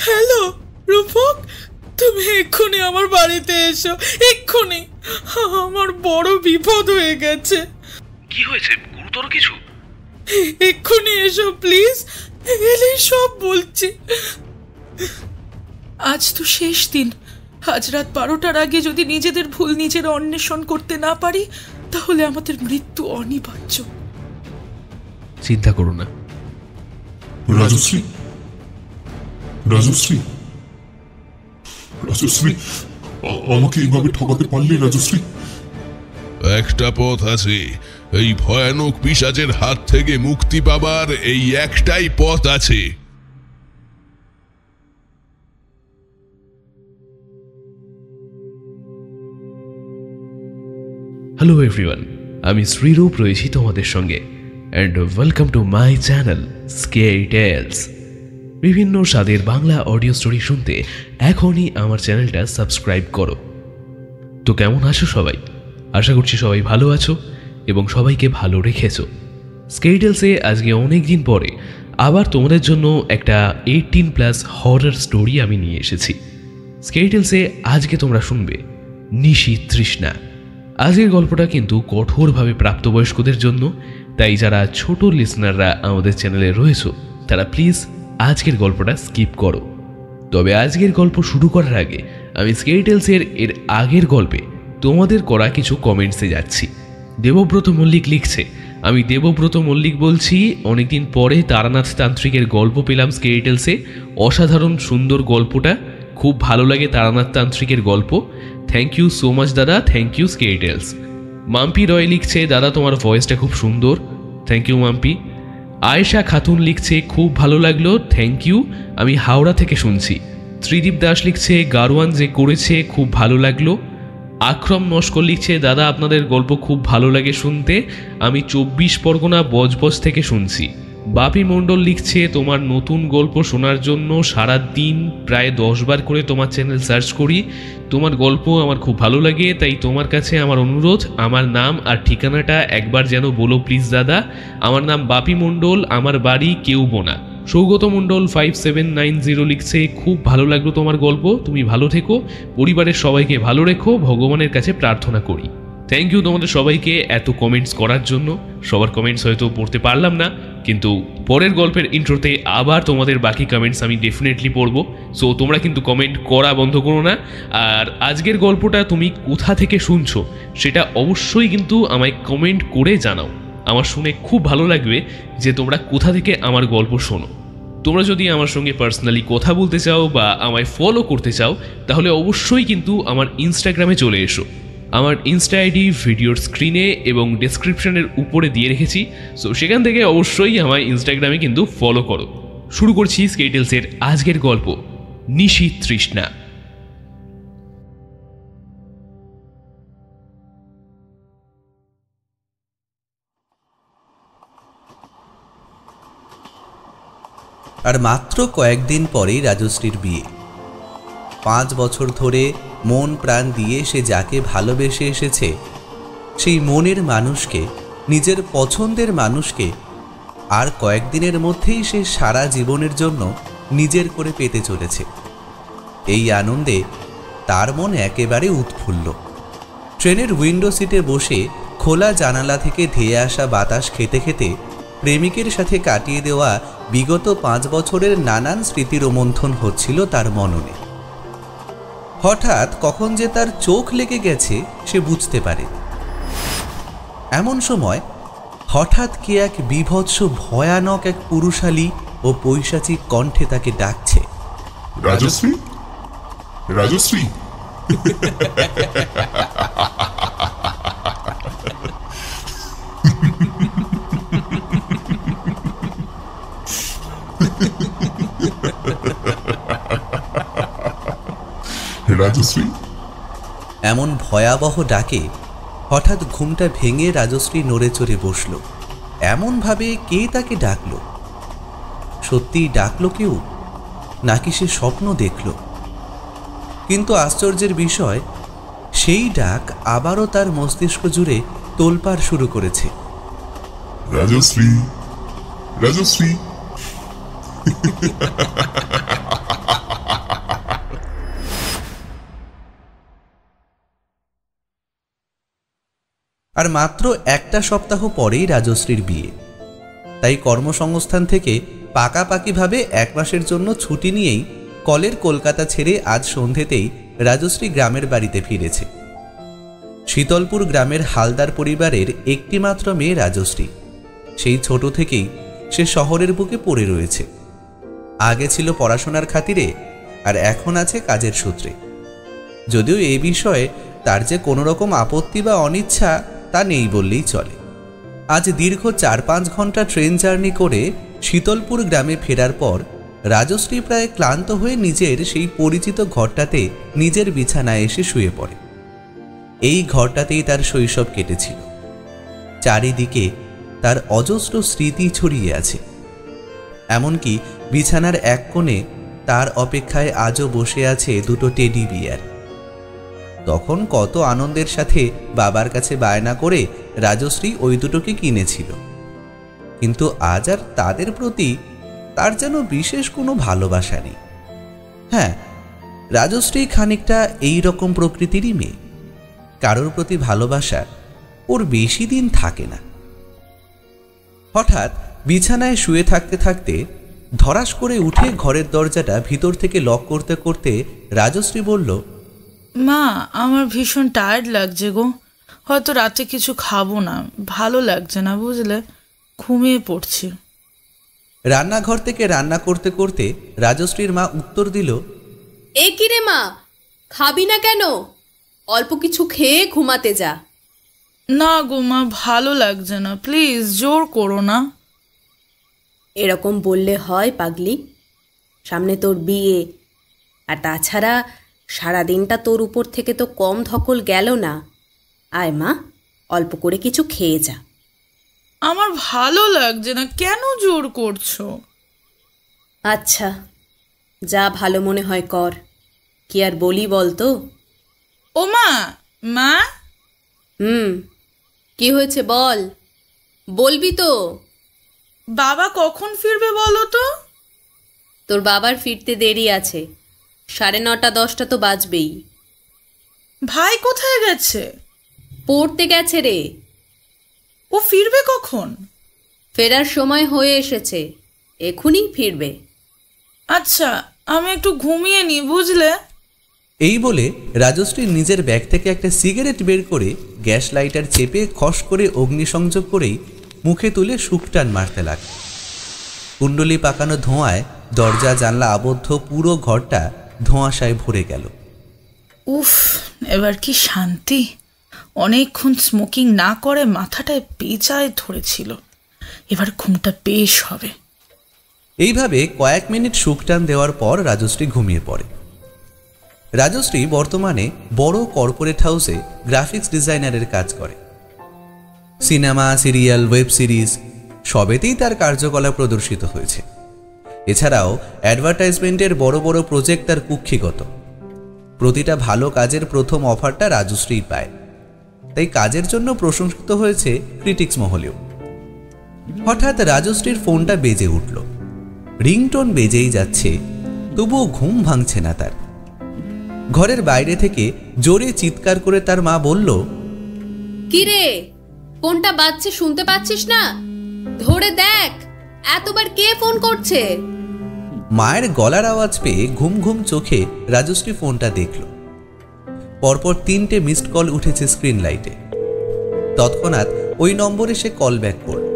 Hello রূপক, তুমি এক্ষুনি আমার বাড়িতে এসো, এক্ষুনি। আমার বড় বিপদ হয়ে গেছে। কি হয়েছে? গুরুতর কিছু? এক্ষুনি এসো প্লিজ, এলেই সব বলছি। আজ তো শেষ দিন। আজ রাত 12টার আগে যদি নিজেদের ভুল নিজেরা অন্বেষণ করতে না পারি, তাহলে আমাদের মৃত্যু অনিবার্য। চিন্তা করো না। রাজশ্রী, রাজশ্রী, রাজশ্রী, আমাকে এইভাবে ঠকাতে পারলে রাজশ্রী? একটা পথ আছে, এই ভয়ানক পিশাচের হাত থেকে মুক্তি পাবার এই একটাই পথ আছে। হ্যালো এভরিওয়ান, আমি শ্রীরূপ রয়েছি তোমাদের সঙ্গে, and welcome to my channel scary tales. বিভিন্ন স্বাদের বাংলা অডিও স্টোরি শুনতে এখনই আমার চ্যানেলটা সাবস্ক্রাইব করো। তো কেমন আছো সবাই? আশা করছি সবাই ভালো আছো এবং সবাইকে ভালো রেখেছো। স্কেরি টেলসে আজকে অনেক দিন পরে আবার তোমাদের জন্য একটা 18+ হরর স্টোরি আমি নিয়ে এসেছি। স্কেরি টেলসে আজকে তোমরা শুনবে নিশি তৃষ্ণা। আজকের গল্পটা কিন্তু কঠোরভাবে প্রাপ্তবয়স্কদের জন্য, তাই যারা ছোট লিসনাররা আমাদের চ্যানেলে রয়েছে তারা প্লিজ আজকের গল্পটা স্কিপ করো। তবে আজকের গল্প শুরু করার আগে আমি স্কেরি টেলসের এর আগের গল্পে তোমাদের করা কিছু কমেন্টসে যাচ্ছি। দেবব্রত মল্লিক লিখছে, আমি দেবব্রত মল্লিক বলছি, অনেকদিন পরে তারানাথ তান্ত্রিকের গল্প পেলাম স্কেরি টেলসে। অসাধারণ সুন্দর গল্পটা, খুব ভালো লাগে তারানাথ তান্ত্রিকের গল্প। থ্যাংক ইউ সো মাচ দাদা, thank you scary tales. Mampi Roy লিখছে, দাদা তোমার ভয়েসটা খুব সুন্দর, থ্যাংক ইউ মাম্পি। আয়েশা খাতুন লিখছে, খুব ভালো লাগলো, থ্যাংক ইউ, আমি হাওড়া থেকে শুনছি। ত্রিদীপ দাস লিখছে, গারওয়ান যে করেছে খুব ভালো লাগলো। আক্রম নস্কর লিখছে, দাদা আপনাদের গল্প খুব ভালো লাগে শুনতে, আমি 24 পরগনা বজবজ থেকে শুনছি। বাপি মণ্ডল লিখছে, তোমার নতুন গল্প শোনার জন্য সারা দিন প্রায় 10 বার করে তোমার চ্যানেল সার্চ করি। তোমার গল্প আমার খুব ভালো লাগে, তাই তোমার কাছে আমার অনুরোধ, আমার নাম আর ঠিকানাটা একবার যেন বলো প্লিজ দাদা। আমার নাম বাপি মণ্ডল, আমার বাড়ি কেউবোনা। সৌগত মণ্ডল 5790 লিখছে, খুব ভালো লাগলো তোমার গল্প, তুমি ভালো থেকো, পরিবারের সবাইকে ভালো রেখো, ভগবানের কাছে প্রার্থনা করি। থ্যাংক ইউ তোমাদের সবাইকে এত কমেন্টস করার জন্য। সবার কমেন্টস হয়তো পড়তে পারলাম না, কিন্তু পরের গল্পের ইন্ট্রোতে আবার তোমাদের বাকি কমেন্টস আমি ডেফিনেটলি পড়বো। সো তোমরা কিন্তু কমেন্ট করা বন্ধ করো না। আর আজকের গল্পটা তুমি কোথা থেকে শুনছো সেটা অবশ্যই কিন্তু আমায় কমেন্ট করে জানাও। আমার শুনে খুব ভালো লাগবে যে তোমরা কোথা থেকে আমার গল্প শোনো। তোমরা যদি আমার সঙ্গে পার্সোনালি কথা বলতে চাও বা আমায় ফলো করতে চাও, তাহলে অবশ্যই কিন্তু আমার ইনস্টাগ্রামে চলে এসো। আমার ইনস্টা আইডি ভিডিওর স্ক্রিনে এবং ডেসক্রিপশনের উপরে দিয়ে রেখেছি, সো সেখান থেকে অবশ্যই আমার ইনস্টাগ্রামে কিন্তু ফলো করো। শুরু করছি স্কেরি টেলসের আজকের গল্প, নিশি তৃষ্ণা। আর মাত্র কয়েকদিন পরেই রাজশ্রীর বিয়ে। 5 বছর ধরে মন প্রাণ দিয়ে সে যাকে ভালোবেসে এসেছে, সেই মনের মানুষকে, নিজের পছন্দের মানুষকে আর কয়েকদিনের মধ্যেই সে সারা জীবনের জন্য নিজের করে পেতে চলেছে। এই আনন্দে তার মন একেবারে উৎফুল্ল। ট্রেনের উইন্ডো সিটে বসে খোলা জানালা থেকে ধেয়ে আসা বাতাস খেতে খেতে প্রেমিকের সাথে কাটিয়ে দেওয়া বিগত 5 বছরের নানান স্মৃতি রোমন্থন হচ্ছিল তার মননে। হঠাৎ কখন যে তার চোখ লেগে গেছে সে বুঝতে পারে। এমন সময় হঠাৎ কে এক বিভৎস ভয়ানক এক পুরুষালী ও পৈশাচিক কণ্ঠে তাকে ডাকছে, রাজশ্রী, রাজশ্রী। রাজশ্রী। এমন ভয়াবহ ডাকে হঠাৎ ঘুমটা ভেঙে রাজশ্রী নড়ে চড়ে বসল। এমনভাবে কে তাকে ডাকল? সত্যিই ডাকলো কেউ, নাকি সে স্বপ্ন দেখল? কিন্তু আশ্চর্যের বিষয়, সেই ডাক আবারও তার মস্তিষ্ক জুড়ে তোলপাড় শুরু করেছে। রাজশ্রী, রাজশ্রী। আর মাত্র একটা সপ্তাহ পরেই রাজশ্রীর বিয়ে। তাই কর্মসংস্থান থেকে পাকাপাকিভাবে 1 মাসের জন্য ছুটি নিয়েই কলের কলকাতা ছেড়ে আজ সন্ধেতেই রাজশ্রী গ্রামের বাড়িতে ফিরেছে। শীতলপুর গ্রামের হালদার পরিবারের একটি মাত্র মেয়ে রাজশ্রী। সেই ছোট থেকেই সে শহরের বুকে পড়ে রয়েছে। আগে ছিল পড়াশোনার খাতিরে, আর এখন আছে কাজের সূত্রে। যদিও এই বিষয়ে তার যে কোনো রকম আপত্তি বা অনিচ্ছা তা নেই বললেই চলে। আজ দীর্ঘ 4-5 ঘন্টা ট্রেন জার্নি করে শীতলপুর গ্রামে ফেরার পর রাজশ্রী প্রায় ক্লান্ত হয়ে নিজের সেই পরিচিত ঘরটাতে নিজের বিছানায় এসে শুয়ে পড়ে। এই ঘরটাতেই তার শৈশব কেটেছিল। চারিদিকে তার অজস্র স্মৃতি ছড়িয়ে আছে। এমনকি বিছানার এক কোণে তার অপেক্ষায় আজও বসে আছে 2টো টেডি বিয়ার। তখন কত আনন্দের সাথে বাবার কাছে বায়না করে রাজশ্রী ওই দুটোকে কিনেছিল, কিন্তু আজ আর তাদের প্রতি তার যেন বিশেষ কোনো ভালোবাসা নেই। হ্যাঁ, রাজশ্রী খানিকটা এই রকম প্রকৃতিরই মেয়ে। কারোর প্রতি ভালোবাসা ওর বেশি দিন থাকে না। হঠাৎ বিছানায় শুয়ে থাকতে থাকতে ধরাস করে উঠে ঘরের দরজাটা ভিতর থেকে লক করতে করতে রাজশ্রী বলল, মা, আমার ভীষণ টায়ার্ড লাগছে গো। হয়তো রাতে কিছু খাবো না, ভালো লাগছে না বুঝলে, ঘুমিয়ে পড়ছি। রান্নাঘর থেকে রান্না করতে করতে রাজশ্রীর মা উত্তর দিল, এ কি রে মা, খাবি না কেন? অল্প কিছু খেয়ে ঘুমাতে যা। না গো মা, ভালো লাগছে না, প্লিজ জোর করো না। এরকম বললে হয় পাগলি? সামনে তোর বিয়ে, আর তাছাড়া সারাদিনটা তোর উপর থেকে তো কম ধকল গেল না। আয় মা, অল্প করে কিছু খেয়ে যা। আমার ভালো লাগছে না, কেন জোর করছো? আচ্ছা, যা ভালো মনে হয় কর, কি আর বলি বলতো? ও মা, মা। কি হয়েছে বল, বলবি তো? বাবা কখন ফিরবে বলো তো? তোর বাবার ফিরতে দেরি আছে, 9:30 10টা তো বাজবেই। ভাই কোথায় গেছে? পড়তে গেছে রে। ও ফিরবে কখন? ফেরার সময় হয়ে এসেছে, এখনই ফিরবে। আচ্ছা, আমি একটু ঘুমিয়ে নি বুঝলে। এই বলে রাজশ্রী নিজের ব্যাগ থেকে একটা সিগারেট বের করে গ্যাস লাইটার চেপে খস করে অগ্নিসংযোগ করেই মুখে তুলে শুকটান মারতে লাগল। কুণ্ডলি পাকানো ধোঁয়ায় দরজা জানলা আবদ্ধ পুরো ঘরটা ধোঁয়াশায় ভরে গেল। উফ, এবার কি শান্তি। অনেকক্ষণ স্মোকিং না করে মাথাটায় পেঁচায় ধরেছিল, এবার ঘুমটা বেশ হবে। এইভাবে কয়েক মিনিট শুকটান দেওয়ার পর রাজশ্রী ঘুমিয়ে পড়ে। রাজশ্রী বর্তমানে বড় কর্পোরেট হাউসে গ্রাফিক্স ডিজাইনারের কাজ করে। সিনেমা, সিরিয়াল, ওয়েব সিরিজ সবেতেই তার কার্যকলাপ প্রদর্শিত হয়েছে। এছাড়াও অ্যাডভার্টাইজমেন্টের বড় বড় প্রজেক্ট তার কুক্ষিগত। প্রতিটা ভালো কাজের প্রথম অফারটা রাজশ্রী পায়, তাই কাজের জন্য প্রশংসিত হয়েছে ক্রিটিক্স মহলেও। হঠাৎ রাজশ্রীর ফোনটা বেজে উঠল। রিংটোন বেজেই যাচ্ছে, তবুও ঘুম ভাঙছে না তার। ঘরের বাইরে থেকে জোরে চিৎকার করে তার মা বলল, কি রে, ফোনটা বাজছে শুনতে পাচ্ছিস না? ধরে দেখ, এতবার কে ফোন করছে? মায়ের গলার আওয়াজ পেয়ে ঘুম ঘুম চোখে রাজশ্রী ফোনটা দেখল। পরপর 3টে মিসড কল উঠেছে স্ক্রিন লাইটে। তৎক্ষণাৎ ওই নম্বরে সে কল ব্যাক করল।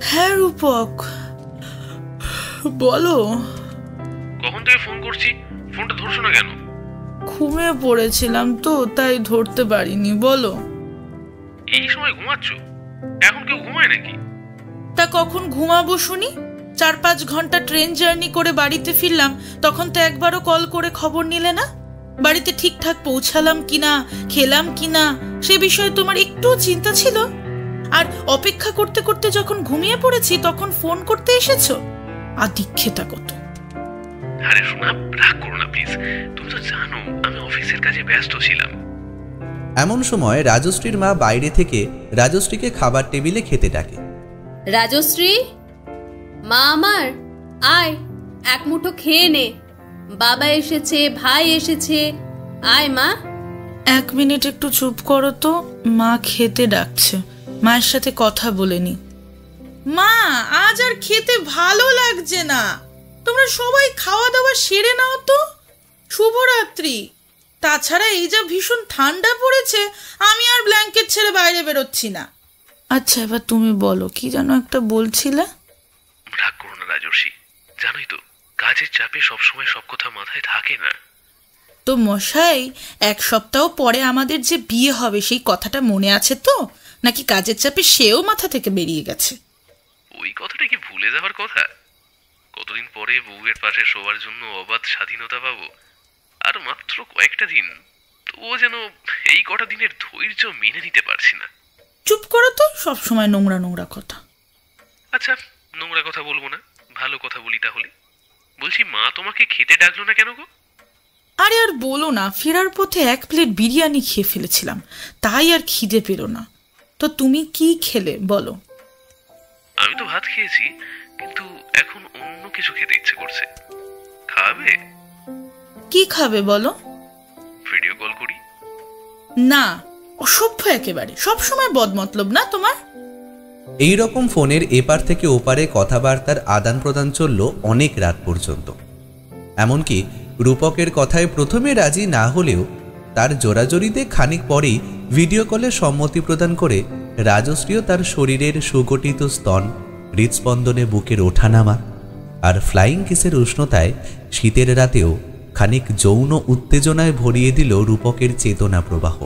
হ্যাঁ রূপক, বলো। কখন থেকে ফোন করছি, ফোনটা ধরছো না কেন? ঘুমিয়ে পড়েছিলাম তো, তাই ধরতে পারিনি। বলো। এই সময় ঘুমাচ্ছ? এখন কেউ ঘুমায় নাকি? তা কখন ঘুমাবো শুনি? 4-5 ঘন্টা ট্রেন জার্নি করে বাড়িতে ফিরলাম, তখন তো একবারও কল করে খবর নিলে না। বাড়িতে ঠিকঠাক পৌঁছালাম কিনা, খেলাম কিনা, সে বিষয়ে তোমার একটুও চিন্তা ছিল? আর অপেক্ষা করতে করতে যখন ঘুমিয়ে পড়েছি তখন ফোন করতে এসেছো? আদিক্ষেতা কত! আরে শোনা, রাগ করো না প্লিজ, তুমি তো জানো আমি অফিসের কাজে ব্যস্ত ছিলাম। এমন সময় রাজশ্রীর মা বাইরে থেকে রাজশ্রীকে খাবার টেবিলে খেতে ডাকে। রাজশ্রী, মা আমার, আয় এক মুঠো খেয়ে নে। বাবা এসেছে, ভাই এসেছে, আয় মা। 1 মিনিট একটু চুপ করো তো, মা খেতে ডাকছে, মায়ের সাথে কথা বলে নি। মা, আজ আর খেতে ভালো লাগছে না, তোমরা সবাই খাওয়া দাওয়া সেরে নাও তো। শুভরাত্রি। তাছাড়া এই যা ভীষণ ঠান্ডা পড়েছে, আমি আর ব্ল্যাঙ্কেট ছেড়ে বাইরে বেরোচ্ছি না। আচ্ছা, এবার তুমি বলো, কি যেন একটা বলছিলে? রাগ করো না রাজর্ষি, জানোই তো কাজের চাপে সবসময় সব কথা মাথায় থাকে না। তো মশাই, 1 সপ্তাহ পরে আমাদের যে বিয়ে হবে সেই কথাটা মনে আছে তো, নাকি কাজের চাপে সেও মাথা থেকে বেরিয়ে গেছে? ওই কথাটা কি ভুলে যাওয়ার কথা? কতদিন পরে বউয়ের পাশে শোয়ার জন্য অবাধ স্বাধীনতা পাবো, আর মাত্র কয়েকটা দিন। তবুও যেন এই কটা দিনের ধৈর্য মেনে নিতে পারছি না। চুপ করো তো, সবসময় নোংরা নোংরা কথা। আচ্ছা, নোংরা কথা বলবো না, ভালো কথা বলি তাহলে। বলছি, মা তোমাকে খেতে ডাকলো না কেন গো? আরে আর বলো না, ফেরার পথে 1 প্লেট বিরিয়ানি খেয়ে ফেলেছিলাম, তাই আর খিদে পেল না। তো তুমি কি খেলে বলো? আমি তো ভাত খেয়েছি, কিন্তু এখন অন্য কিছু খেতে ইচ্ছে করছে। খাবে? কি খাবে বলো? ভিডিও কল করি? না, অসভ্য একেবারে, সবসময় বদমতলব না তোমার? এই রকম ফোনের এপার থেকে ওপারে কথাবার্তার আদান প্রদান চলল অনেক রাত পর্যন্ত। এমনকি রূপকের কথায় প্রথমে রাজি না হলেও তার জোরাজোরিতে খানিক পরেই ভিডিও কলে সম্মতি প্রদান করে রাজশ্রীও তার শরীরের সুগঠিত স্তন, হৃদস্পন্দনে বুকের ওঠানামা আর ফ্লাইং কিসের উষ্ণতায় শীতের রাতেও খানিক যৌন উত্তেজনায় ভরিয়ে দিল রূপকের চেতনা প্রবাহ।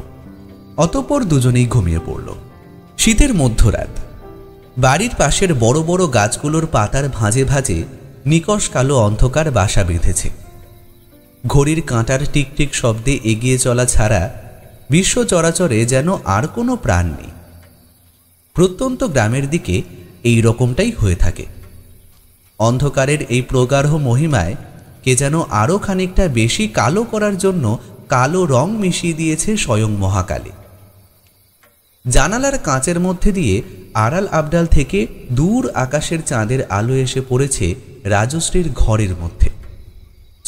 অতঃপর দুজনেই ঘুমিয়ে পড়ল। শীতের মধ্যরাত। বাড়ির পাশের বড় বড় গাছগুলোর পাতার ভাঁজে ভাঁজে নিকষ কালো অন্ধকার বাসা বেঁধেছে। ঘড়ির কাঁটার টিকটিক শব্দে এগিয়ে চলা ছাড়া বিশ্ব চরাচরে যেন আর কোনো প্রাণ নেই। প্রত্যন্ত গ্রামের দিকে এই রকমটাই হয়ে থাকে। অন্ধকারের এই প্রগাঢ় মহিমায় কে যেন আরও খানিকটা বেশি কালো করার জন্য কালো রং মিশিয়ে দিয়েছে স্বয়ং মহাকালী। জানালার কাঁচের মধ্যে দিয়ে আড়াল আবডাল থেকে দূর আকাশের চাঁদের আলো এসে পড়েছে রাজশ্রীর ঘরের মধ্যে,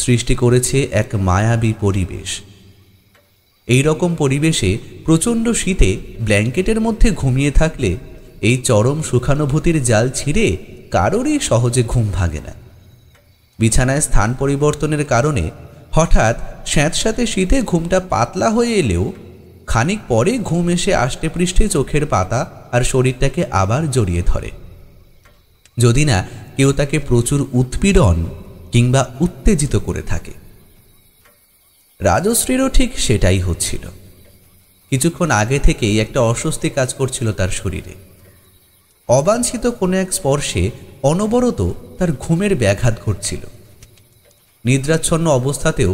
সৃষ্টি করেছে এক মায়াবী পরিবেশ। এই রকম পরিবেশে প্রচণ্ড শীতে ব্ল্যাঙ্কেটের মধ্যে ঘুমিয়ে থাকলে এই চরম সুখানুভূতির জাল ছিঁড়ে কারোরই সহজে ঘুম ভাঙে না। বিছানায় স্থান পরিবর্তনের কারণে হঠাৎ স্যাঁতস্যাঁতে শীতে ঘুমটা পাতলা হয়ে এলেও খানিক পরে ঘুম এসে আষ্টে পৃষ্ঠে চোখের পাতা আর শরীরটাকে আবার জড়িয়ে ধরে, যদি না কেউ তাকে প্রচুর উৎপীড়ন কিংবা উত্তেজিত করে থাকে। রাজশ্রীরও ঠিক সেটাই হচ্ছিল। কিছুক্ষণ আগে থেকেই একটা অস্বস্তি কাজ করছিল তার শরীরে। অবাঞ্ছিত কোনো এক স্পর্শে অনবরত তার ঘুমের ব্যাঘাত ঘটছিল। নিদ্রাচ্ছন্ন অবস্থাতেও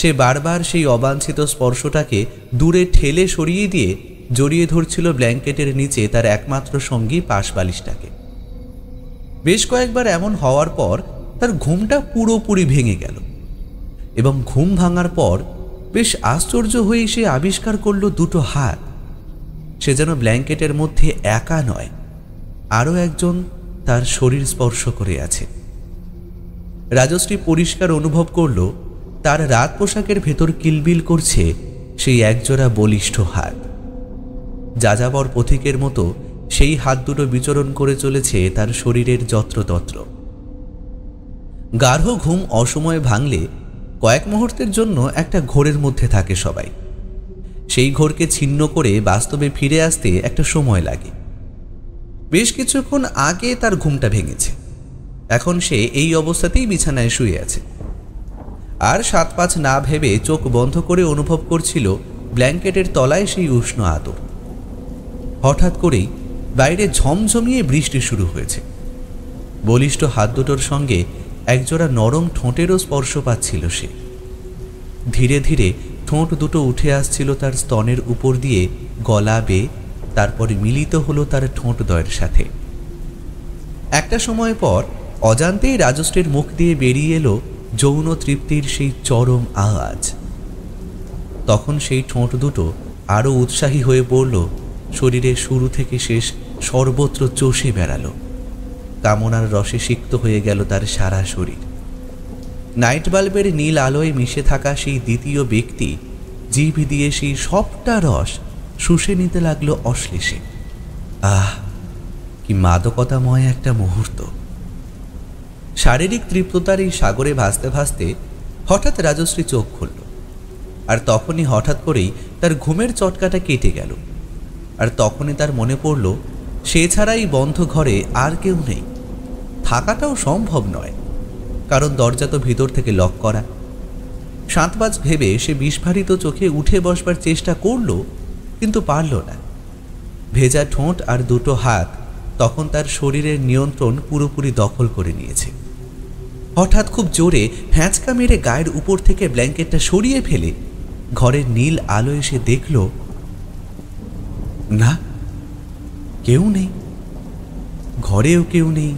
সে বারবার সেই অবাঞ্ছিত স্পর্শটাকে দূরে ঠেলে সরিয়ে দিয়ে জড়িয়ে ধরছিল ব্ল্যাঙ্কেটের নিচে তার একমাত্র সঙ্গী পাশবালিশটাকে। বেশ কয়েকবার এমন হওয়ার পর তার ঘুমটা পুরোপুরি ভেঙে গেল এবং ঘুম ভাঙার পর বেশ আশ্চর্য হয়ে সে আবিষ্কার করল দুটো হাত। সে যেন ব্ল্যাঙ্কেটের মধ্যে একা নয়, আরও একজন তার শরীর স্পর্শ করে আছে। রাজশ্রী পরিষ্কার অনুভব করল তার রাত পোশাকের ভেতর কিলবিল করছে সেই একজোড়া বলিষ্ঠ হাত। যাযাবর পথিকের মতো সেই হাত দুটো বিচরণ করে চলেছে তার শরীরের যত্রতত্র। গাঢ় ঘুম অসময়ে ভাঙলে কয়েক মুহূর্তের জন্য একটা ঘোরের মধ্যে থাকে সবাই। সেই ঘোরকে ছিন্ন করে বাস্তবে ফিরে আসতে একটা সময় লাগে। বেশ কিছুক্ষণ আগে তার ঘুমটা ভেঙেছে, এখন সে এই অবস্থাতেই বিছানায় শুয়ে আছে। আর 7-5 না ভেবে চোখ বন্ধ করে অনুভব করছিল ব্ল্যাঙ্কেটের তলায় সেই উষ্ণ আদর। হঠাৎ করেই বাইরে ঝমঝমিয়ে বৃষ্টি শুরু হয়েছে। বলিষ্ঠ হাত দুটোর সঙ্গে একজোড়া নরম ঠোঁটেরও স্পর্শ পাচ্ছিল সে। ধীরে ধীরে ঠোঁট দুটো উঠে আসছিল তার স্তনের উপর দিয়ে গলা বেয়ে, তারপরে মিলিত হলো তার ঠোঁটদ্বয়ের সাথে। একটা সময় পর অজান্তেই রাজশ্রীর মুখ দিয়ে বেরিয়ে এলো যৌন তৃপ্তির সেই চরম আওয়াজ। তখন সেই ঠোঁট দুটো আরও উৎসাহী হয়ে পড়ল, শরীরের শুরু থেকে শেষ সর্বত্র চষে বেড়ালো। কামনার রসে সিক্ত হয়ে গেল তার সারা শরীর। নাইট বাল্বের নীল আলোয় মিশে থাকা সেই দ্বিতীয় ব্যক্তি জিভ দিয়ে সেই সবটা রস শুষে নিতে লাগলো অশ্লেষে। আহ, কি মাদকতাময় একটা মুহূর্ত। শারীরিক তৃপ্ততার এই সাগরে ভাসতে ভাসতে হঠাৎ রাজশ্রী চোখ খুলল, আর তখনই হঠাৎ করেই তার ঘুমের চটকাটা কেটে গেল। আর তখনই তার মনে পড়ল সে ছাড়া এই বন্ধ ঘরে আর কেউ নেই, থাকাটাও সম্ভব নয়, কারণ দরজা তো ভিতর থেকে লক করা। শাঁতবাজ ভেবে সে বিস্ফারিত চোখে উঠে বসবার চেষ্টা করল, কিন্তু পারল না। ভেজা ঠোঁট আর দুটো হাত তখন তার শরীরের নিয়ন্ত্রণ পুরোপুরি দখল করে নিয়েছে। হঠাৎ খুব জোরে হ্যাঁচকা মেরে গায়ের উপর থেকে ব্ল্যাঙ্কেটটা সরিয়ে ফেলে ঘরের নীল আলো এসে দেখল না, কেউ নেই। ঘরেও কেউ নেই,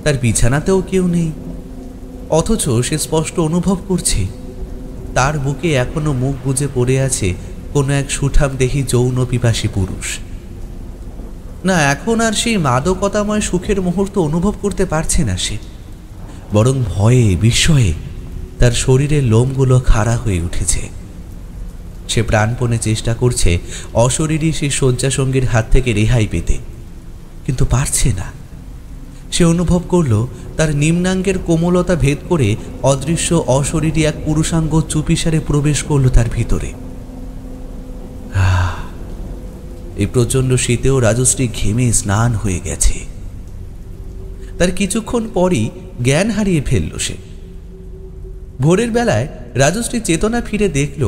তার বিছানাতেও কেউ নেই। অথচ সে স্পষ্ট অনুভব করছে তার বুকে এখনো মুখ বুজে পড়ে আছে কোনো এক সুঠামদেহী যৌন পিপাসী পুরুষ। না, এখন আর সেই মাদকতাময় সুখের মুহূর্ত অনুভব করতে পারছে না সে, বরং ভয়ে বিস্ময়ে তার শরীরের লোমগুলো খাড়া হয়ে উঠেছে। সে প্রাণপণে চেষ্টা করছে অশরীরী সেই শয্যাসঙ্গীর হাত থেকে রেহাই পেতে, কিন্তু পারছে না। সে অনুভব করল তার নিম্নাঙ্গের কোমলতা ভেদ করে অদৃশ্য অশরীরী এক পুরুষাঙ্গ চুপিসারে প্রবেশ করল তার ভিতরে। এই প্রচণ্ড শীতেও রাজশ্রী ঘেমে স্নান হয়ে গেছে। তার কিছুক্ষণ পরই জ্ঞান হারিয়ে ফেলল সে। ভোরের বেলায় রাজশ্রী চেতনা ফিরে দেখল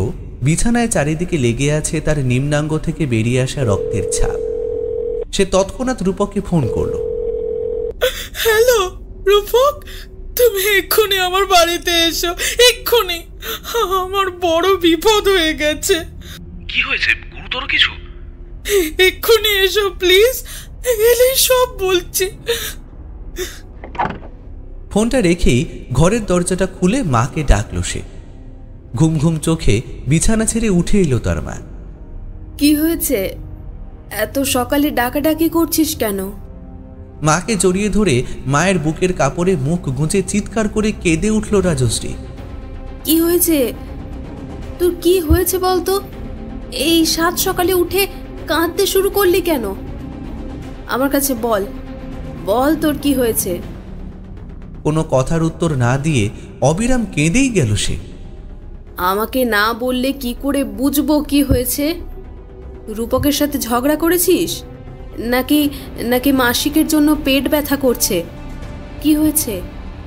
বিছানায় চারিদিকে লেগে আছে তার নিম্নাঙ্গ থেকে বেরিয়ে আসা রক্তের ছাপ। সে তৎক্ষণাৎ রূপককে ফোন করল। হ্যালো রূপক, তুমি এক্ষুনি আমার বাড়িতে এসো, এক্ষুনি। আমার বড় বিপদ হয়ে গেছে। কি হয়েছে? গুরুতর কিছু? এক্ষুনি এসো প্লিজ, এলেই সব বলছি। ফোনটা রেখেই ঘরের দরজাটা খুলে মাকে ডাকল সে। ঘুম ঘুম চোখে বিছানা ছেড়ে উঠে এলো তার মা। কি হয়েছে? এত সকালে ডাকাডাকি করছিস কেন? মাকে জড়িয়ে ধরে মায়ের বুকের কাপড়ে মুখ গুঁজে চিৎকার করে কেঁদে উঠল রাজশ্রী। কি হয়েছে তোর? কি হয়েছে বলতো? এই সাত সকালে উঠে কাঁদতে শুরু করলি কেন? আমার কাছে বল, বল তোর কি হয়েছে। কোনো কথার উত্তর না দিয়ে অবিরাম কেঁদেই গেল সে। আমাকে না বললে কি করে বুঝবো কি হয়েছে? রূপকের সাথে ঝগড়া করেছিস নাকি নাকি মাসিকের জন্য পেট ব্যথা করছে? কি হয়েছে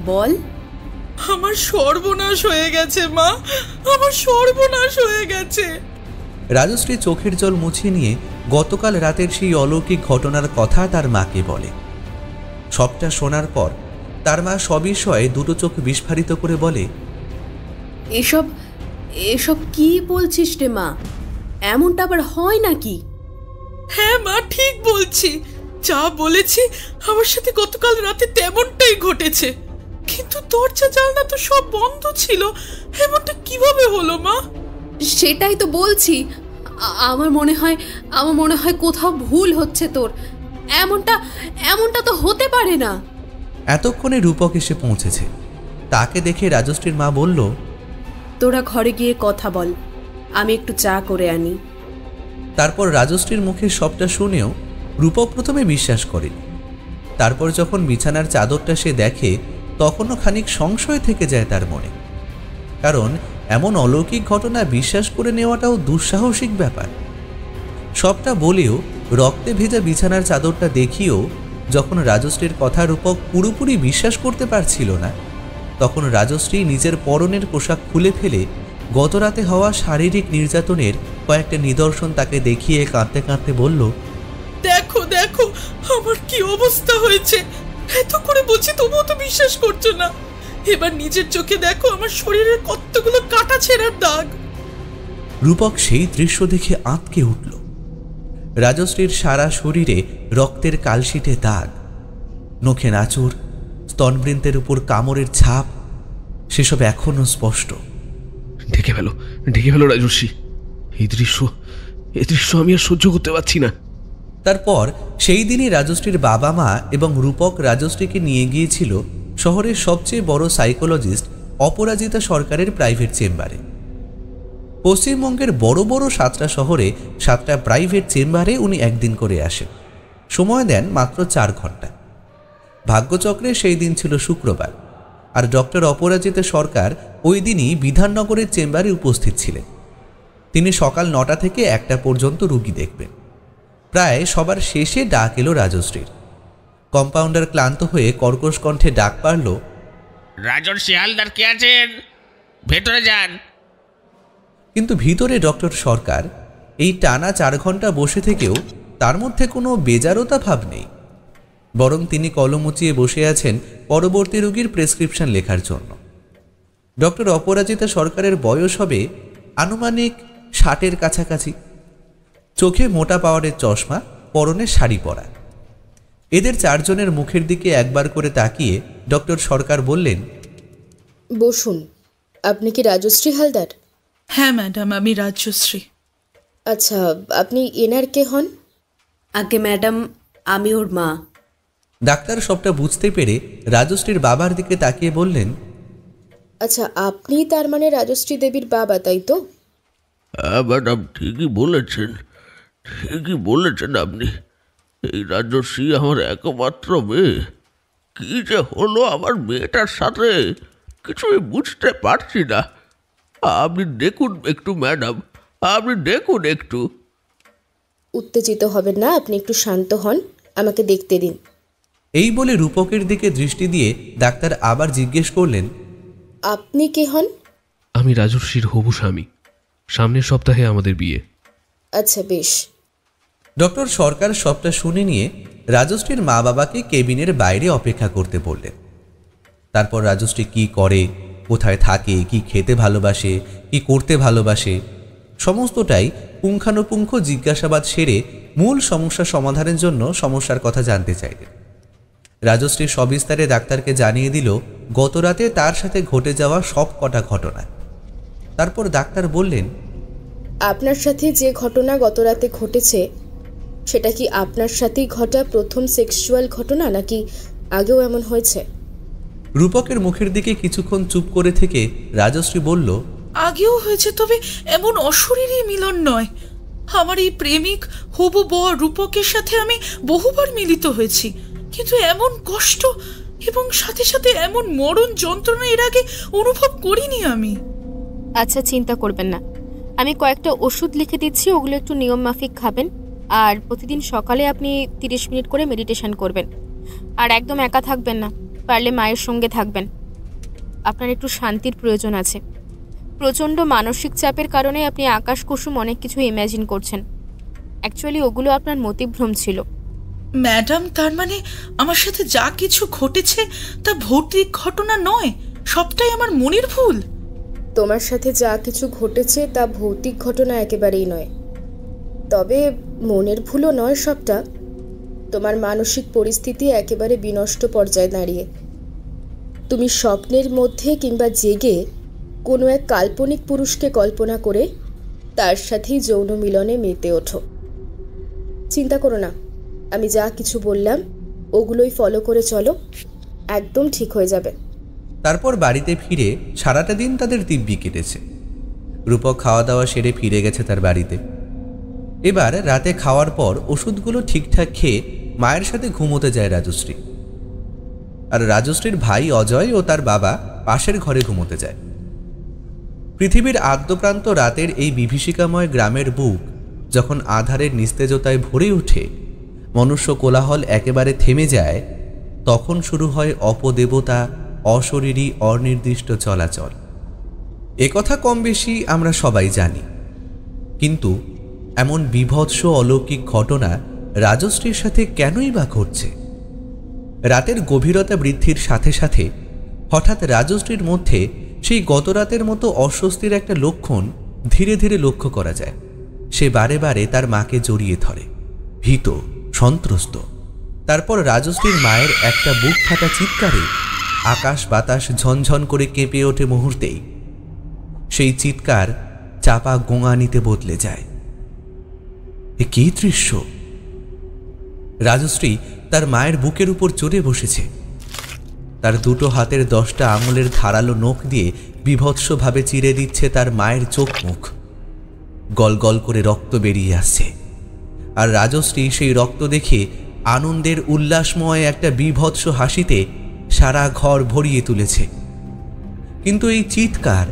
বল। আমার সর্বনাশ হয়ে গেছে মা, আমার সর্বনাশ হয়ে গেছে। রাজশ্রী চোখের জল মুছে নিয়ে গতকাল রাতের সেই অলৌকিক ঘটনার কথা তার মাকে বলে। সবটা শোনার পর তার মা সবিষয়ে দুটো চোখ বিস্ফারিত করে বলে, এসব এসব কি বলছিস রে মা? এমনটা আবার হয় নাকি? হ্যাঁ মা, ঠিক বলছি। যা বলেছি আমার সাথে গতকাল রাতে তেমনটাই ঘটেছে, কিন্তু দরজা জানলা তো সব বন্ধ ছিল। এমনটা কিভাবে হলো মা? সেটাই তো বলছি, আমার মনে হয় কোথাও ভুল হচ্ছে তোর। এমনটা তো হতে পারে না। এতক্ষণে রূপক এসে পৌঁছেছে। তাকে দেখে রাজশ্রীর মা বলল, তোরা ঘরে গিয়ে কথা বল, আমি একটু চা করে আনি। তারপর রাজশ্রীর মুখে সবটা শুনেও রূপক প্রথমে বিশ্বাস করেনি। তারপর যখন বিছানার চাদরটা সে দেখে তখনও খানিক সংশয় থেকে যায় তার মনে, কারণ এমন অলৌকিক ঘটনা বিশ্বাস করে নেওয়াটাও দুঃসাহসিক ব্যাপার। সবটা বলেও রক্তে ভেজা বিছানার চাদরটা দেখিয়েও যখন রাজশ্রীর কথা রূপক পুরোপুরি বিশ্বাস করতে পারছিল না, তখন রাজশ্রী নিজের পরনের পোশাক খুলে ফেলে গতরাতে হওয়া শারীরিক নির্যাতনের কয়েকটা নিদর্শন তাকে দেখিয়ে কাঁদতে কাঁদতে বলল, দেখো দেখো আমার কি অবস্থা হয়েছে। এত করে বলছি তবুও তো বিশ্বাস করছো না। এবার নিজের চোখে দেখো আমার শরীরের কতগুলো কাটা ছেঁড়ার দাগ। রূপক সেই দৃশ্য দেখে আঁতকে উঠল। রাজশ্রীর সারা শরীরে রক্তের কালশিটে দাগ, নখে নাচুর, স্তনবৃন্তের উপর কামড়ের ছাপ, সেসব এখনো স্পষ্ট। ঢেকে ফেলো রাজশ্রী, এই দৃশ্য আমি আর সহ্য করতে পারছি না। তারপর সেই দিনই রাজশ্রীর বাবা মা এবং রূপক রাজশ্রীকে নিয়ে গিয়েছিল শহরের সবচেয়ে বড় সাইকোলজিস্ট অপরাজিতা সরকারের প্রাইভেট চেম্বারে। পশ্চিমবঙ্গের বড় বড় 7টা শহরে 7টা প্রাইভেট চেম্বারে উনি একদিন করে আসেন। সময় দেন মাত্র 4 ঘন্টা। ভাগ্যচক্রে সেই দিন ছিল শুক্রবার, আর ডক্টর অপরাজিতা সরকার ওই দিনই বিধাননগরের চেম্বারে উপস্থিত ছিলেন। তিনি সকাল 9টা থেকে 1টা পর্যন্ত রুগী দেখবেন। প্রায় সবার শেষে ডাক এলো রাজশ্রীর। কম্পাউন্ডার ক্লান্ত হয়ে কর্কশ কণ্ঠে ডাক পারল, রাজর্ষি হালদার কে আছেন? ভেতরে যান। কিন্তু ভিতরে ডক্টর সরকার এই টানা 4 ঘন্টা বসে থেকেও তার মধ্যে কোনো বেজারতা ভাব নেই, বরং তিনি কলম উঁচিয়ে বসে আছেন পরবর্তী রোগীর প্রেসক্রিপশন লেখার জন্য। ডক্টর অপরাজিতা সরকারের বয়স হবে আনুমানিক 60-এর কাছাকাছি। চোখে মোটা পাওয়ারের চশমা, পরনে শাড়ি পরা। এদের 4 জনের মুখের দিকে একবার করে তাকিয়ে ডক্টর সরকার বললেন, বসুন। আপনি কি রাজশ্রী হালদার? হ্যাঁ ম্যাডাম, আমি রাজশ্রী। আচ্ছা, আপনি এনার কে হন? আগে ম্যাডাম, আমি ওর মা। ডাক্তার সবটা বুঝতে পেরে রাজশ্রীর বাবার দিকে তাকিয়ে বললেন, আচ্ছা, আপনি তার মানে রাজশ্রী দেবীর বাবা, তাই তো? হ্যাঁ ম্যাডাম, ঠিকই বলেছেন আপনি। এই রাজশ্রী আমার একমাত্র মেয়ে। কি যে হলো আমার মেয়েটার সাথে কিছুই বুঝতে পারছি না। আপনি দেখুন একটু ম্যাডাম, আপনি দেখুন একটু। উত্তেজিত হবেন না, আপনি একটু শান্ত হন, আমাকে দেখতে দিন। এই বলে রূপকের দিকে দৃষ্টি দিয়ে ডাক্তার আবার জিজ্ঞেস করলেন, আপনি কে হন? আমি রাজশ্রীর হবু স্বামী। সামনের সপ্তাহে আমাদের বিয়ে। আচ্ছা, বেশ। ডক্টর সরকার সবটা শুনে নিয়ে রাজশ্রীর মা বাবাকে কেবিনের বাইরে অপেক্ষা করতে বললেন। তারপর রাজশ্রী কি করে, কোথায় থাকে, কি খেতে ভালোবাসে, কি করতে ভালোবাসে, সমস্তটাই পুঙ্খানুপুঙ্খ জিজ্ঞাসাবাদ সেরে মূল সমস্যা সমাধানের জন্য সমস্যার কথা জানতে চাইলেন। রাজশ্রী সবিস্তারে ডাক্তারকে জানিয়ে দিল গতরাতে তার সাথে ঘটে যাওয়া সব কটা ঘটনা। তারপর ডাক্তার বললেন, আপনার সাথে যে ঘটনা গতরাতে ঘটেছে সেটা কি আপনার সাথেই ঘটা প্রথম সেক্সুয়াল ঘটনা, নাকি আগেও এমন হয়েছে? রূপকের মুখের দিকে কিছুক্ষণ চুপ করে থেকে রাজশ্রী বলল, আগেও হয়েছে, তবে এমন অশরীরী মিলন নয়। আমার এই প্রেমিক হবু বর রূপকের সাথে আমি বহুবার মিলিত হয়েছি, কিন্তু এমন কষ্ট এবং সাথে সাথে এমন মরণ যন্ত্রণা এর আগে অনুভব করিনি আমি। আচ্ছা, চিন্তা করবেন না, আমি কয়েকটা ওষুধ লিখে দিচ্ছি, ওগুলো একটু নিয়ম মাফিক খাবেন। আর প্রতিদিন সকালে আপনি 30 মিনিট করে মেডিটেশন করবেন। আর একদম একা থাকবেন না, পারলে মায়ের সঙ্গে থাকবেন। আপনার একটু শান্তির প্রয়োজন আছে। প্রচণ্ড মানসিক চাপের কারণে আপনি আকাশ কুসুম অনেক কিছু ইম্যাজিন করছেন। অ্যাকচুয়ালি ওগুলো আপনার মতিভ্রম ছিল। ম্যাডাম, তার মানে আমার সাথে যা কিছু ঘটেছে তা ভৌতিক ঘটনা নয়, সবটাই আমার মনের ভুল? তোমার সাথে যা কিছু ঘটেছে তা ভৌতিক ঘটনা একেবারেই নয়, তবে মনের ভুলও নয় সবটা। তোমার মানসিক পরিস্থিতি একেবারে বিনষ্ট পর্যায়ে দাঁড়িয়ে। তুমি স্বপ্নের মধ্যে কিংবা জেগে কোনো এক কাল্পনিক পুরুষকে কল্পনা করে তার সাথেই যৌন মিলনে মেতে ওঠো। চিন্তা করো না, আমি যা কিছু বললাম ওগুলোই ফলো করে চলো, একদম ঠিক হয়ে যাবে। তারপর বাড়িতে ফিরে সারাটা দিন তাদের দিব্যি কেটেছে। রূপক খাওয়া দাওয়া সেরে ফিরে গেছে তার বাড়িতে। এবার রাতে খাওয়ার পর ওষুধগুলো ঠিকঠাক খেয়ে মায়ের সাথে ঘুমোতে যায় রাজশ্রী। আর রাজশ্রীর ভাই অজয় ও তার বাবা পাশের ঘরে ঘুমোতে যায়। পৃথিবীর আদ্যপ্রান্ত রাতের এই বিভীষিকাময় গ্রামের বুক যখন আধারের নিস্তেজতায় ভরে ওঠে, মনুষ্য কোলাহল একেবারে থেমে যায়, তখন শুরু হয় অপদেবতা, অশরীরী, অনির্দিষ্ট চলাচল। একথা কম বেশি আমরা সবাই জানি, কিন্তু এমন বীভৎস অলৌকিক ঘটনা রাজশ্রীর সাথে কেনই বা ঘটছে? রাতের গভীরতা বৃদ্ধির সাথে সাথে হঠাৎ রাজশ্রীর মধ্যে সেই গতরাতের মতো অস্বস্তির একটা লক্ষণ ধীরে ধীরে লক্ষ্য করা যায়। সে বারে বারে তার মাকে জড়িয়ে ধরে, ভীত, সন্ত্রস্ত। তারপর রাজশ্রীর মায়ের একটা বুক ফাটা চিৎকারে আকাশ বাতাস ঝনঝন করে কেঁপে ওঠে মুহূর্তেই। সেই চিৎকার চাপা গোঙানিতে বদলে যায়। এ কী দৃশ্য! রাজশ্রী তার মায়ের বুকের উপর চড়ে বসেছে। তার দুটো হাতের 10টা আঙুলের ধারালো নখ দিয়ে বীভৎসভাবে চিরে দিচ্ছে তার মায়ের চোখ মুখ। গল গল করে রক্ত বেরিয়ে আসছে, আর রাজশ্রী সেই রক্ত দেখে আনন্দের উল্লাসময় একটা বীভৎস হাসিতে সারা ঘর ভরিয়ে তুলেছে। কিন্তু এই চিৎকার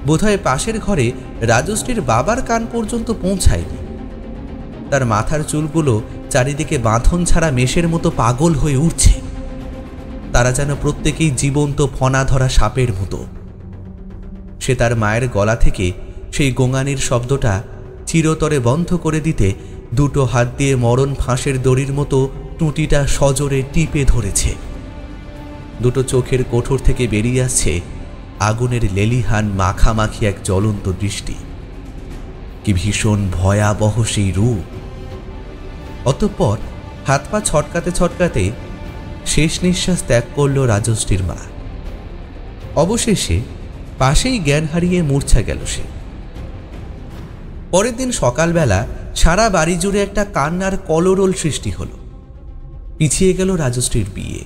বোধহয় পাশের ঘরে রাজশ্রীর বাবার কান পর্যন্ত পৌঁছায়নি। তার মাথার চুলগুলো চারিদিকে বাঁধন ছাড়া মেষের মতো পাগল হয়ে উঠছে। তারা যেন প্রত্যেকেই জীবন্ত ফনা ধরা সাপের মতো। সে তার মায়ের গলা থেকে সেই গোঙানির শব্দটা চিরতরে বন্ধ করে দিতে দুটো হাত দিয়ে মরণ ফাঁসের দড়ির মতো টুটিটা সজোরে টিপে ধরেছে। দুটো চোখের কোঠর থেকে বেরিয়ে আসছে আগুনের লেলিহান মাখামাখি এক জ্বলন্ত দৃষ্টি। কি ভীষণ ভয়াবহ সেই রূপ! অতঃপর হাত পা ছটকাতে ছটকাতে শেষ নিঃশ্বাস ত্যাগ করল রাজশ্রীর মা। অবশেষে পাশেই জ্ঞান হারিয়ে মূর্ছা গেল সে। পরের দিন সকালবেলা সারা বাড়ি জুড়ে একটা কান্নার কলরোল সৃষ্টি হলো। পিছিয়ে গেল রাজশ্রীর বিয়ে।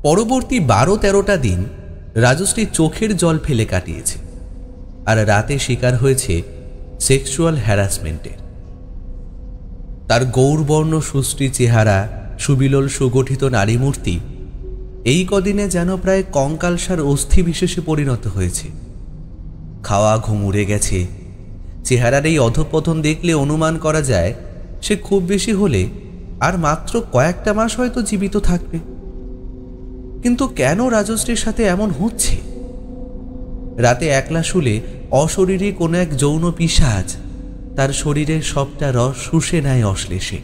পরবর্তী 12-13টা দিন রাজশ্রী চোখের জল ফেলে কাটিয়েছে, আর রাতে শিকার হয়েছে সেক্সুয়াল হ্যারাসমেন্টের। তার গৌরবর্ণ সুশ্রী চেহারা, সুবিলোল সুগঠিত নারী মূর্তি এই কদিনে যেন প্রায় কঙ্কালসার অস্থি বিশেষে পরিণত হয়েছে। খাওয়া ঘুম উড়ে গেছে। চেহারার এই অধঃপতন দেখলে অনুমান করা যায় সে খুব বেশি হলে আর মাত্র কয়েকটা মাস হয়তো জীবিত থাকবে। কিন্তু কেন রাজশ্রীর সাথে এমন হচ্ছে? রাতে একলা শুলে অশরীরী কোনো এক যৌন পিশাচ তার শরীরের সবটা রস শুষে নেয় অশ্লেষে।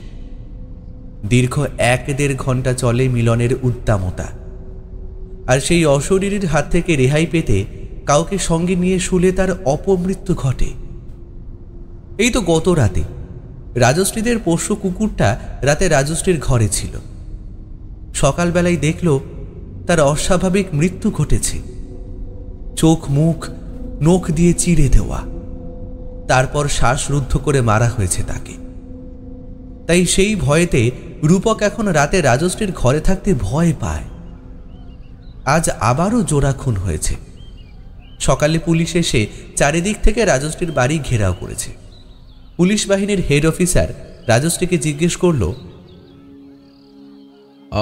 দীর্ঘ 1-1.5 ঘন্টা চলে মিলনের উদ্দামতা, আর সেই অশরীরীর হাত থেকে রেহাই পেতে কাউকে সঙ্গে নিয়ে শুলে তার অপমৃত্যু ঘটে। এই তো গত রাতে রাজশ্রীদের পোষ্য কুকুরটা রাতে রাজশ্রীর ঘরে ছিল। সকালবেলায় দেখল তার অস্বাভাবিক মৃত্যু ঘটেছে। চোখ মুখ নখ দিয়ে চিড়ে দেওয়া, তারপর শ্বাসরুদ্ধ করে মারা হয়েছে তাকে। তাই সেই ভয়েতে রূপক এখন রাতে রাজশ্রীর ঘরে থাকতে ভয় পায়। আজ আবারও জোড়া খুন হয়েছে। সকালে পুলিশ এসে চারিদিক থেকে রাজশ্রীর বাড়ি ঘেরাও করেছে। পুলিশ বাহিনীর হেড অফিসার রাজশ্রীকে জিজ্ঞেস করল,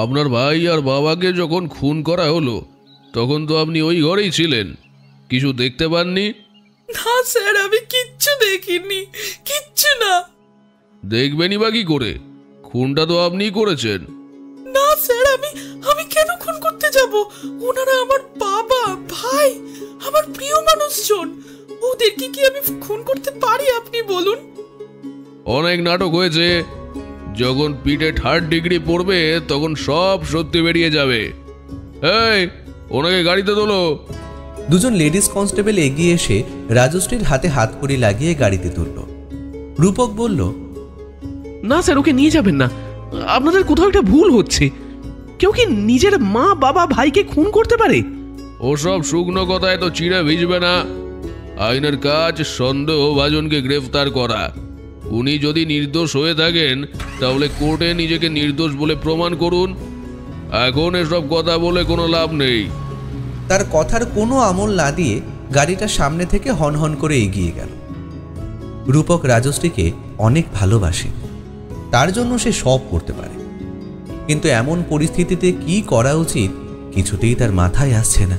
আপনার ভাই আর বাবাকে যখন খুন করা হলো তখন তো আপনি ওই ঘরেই ছিলেন, কিছু দেখতে পাননি? না স্যার, আমি কিচ্ছু দেখিনি, কিচ্ছু না। দেখবেনই বা কি করে? খুনটা তো আপনিই করেছেন। না স্যার, আমি কেন খুন করতে যাব? ওনারা আমার বাবা, ভাই, আমার প্রিয় মানুষজন। ওদেরকে কি আমি খুন করতে পারি আপনি বলুন? অনেক নাটক হয়েছে। যখন পিঠে 3rd ডিগ্রি পড়বে তখন সব সত্যি বেরিয়ে যাবে। এই, ওনাকে গাড়িতে তোলো। দুজন লেডিস কনস্টেবল এগিয়ে এসে রাজশ্রীর হাতে হাতকড়ি লাগিয়ে গাড়িতে তুলল। রূপক বলল, না স্যার, ওকে নিয়ে যাবেন না। আপনাদের কোথাও একটা ভুল হচ্ছে। কেউ কি নিজের মা বাবা ভাইকে খুন করতে পারে? ওসব শুকনো কথায় তো চিড়ে ভিজবে না। আইনের কাজ সন্দেহভাজনকে গ্রেফতার করা। উনি যদি নির্দোষ হয়ে থাকেন তাহলে কোর্টে নিজেকে নির্দোষ বলে প্রমাণ করুন। এখন এসব কথা বলে কোনো লাভ নেই। তার কথার কোনো আমল না দিয়ে গাড়িটা সামনে থেকে হনহন করে এগিয়ে গেল। রূপক রাজশ্রীকে অনেক ভালোবাসে, তার জন্য সে সব করতে পারে। কিন্তু এমন পরিস্থিতিতে কি করা উচিত কিছুতেই তার মাথায় আসছে না।